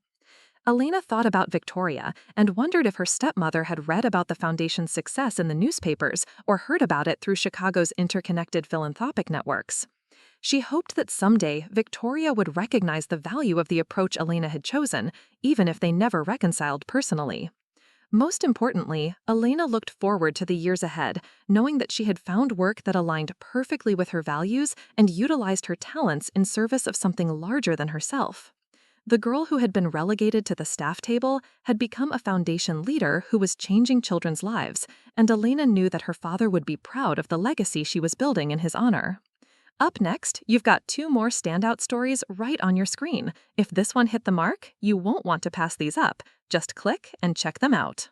Speaker 1: Elena thought about Victoria and wondered if her stepmother had read about the foundation's success in the newspapers or heard about it through Chicago's interconnected philanthropic networks. She hoped that someday Victoria would recognize the value of the approach Elena had chosen, even if they never reconciled personally. Most importantly, Elena looked forward to the years ahead, knowing that she had found work that aligned perfectly with her values and utilized her talents in service of something larger than herself. The girl who had been relegated to the staff table had become a foundation leader who was changing children's lives, and Elena knew that her father would be proud of the legacy she was building in his honor. Up next, you've got 2 more standout stories right on your screen. If this one hit the mark, you won't want to pass these up. Just click and check them out.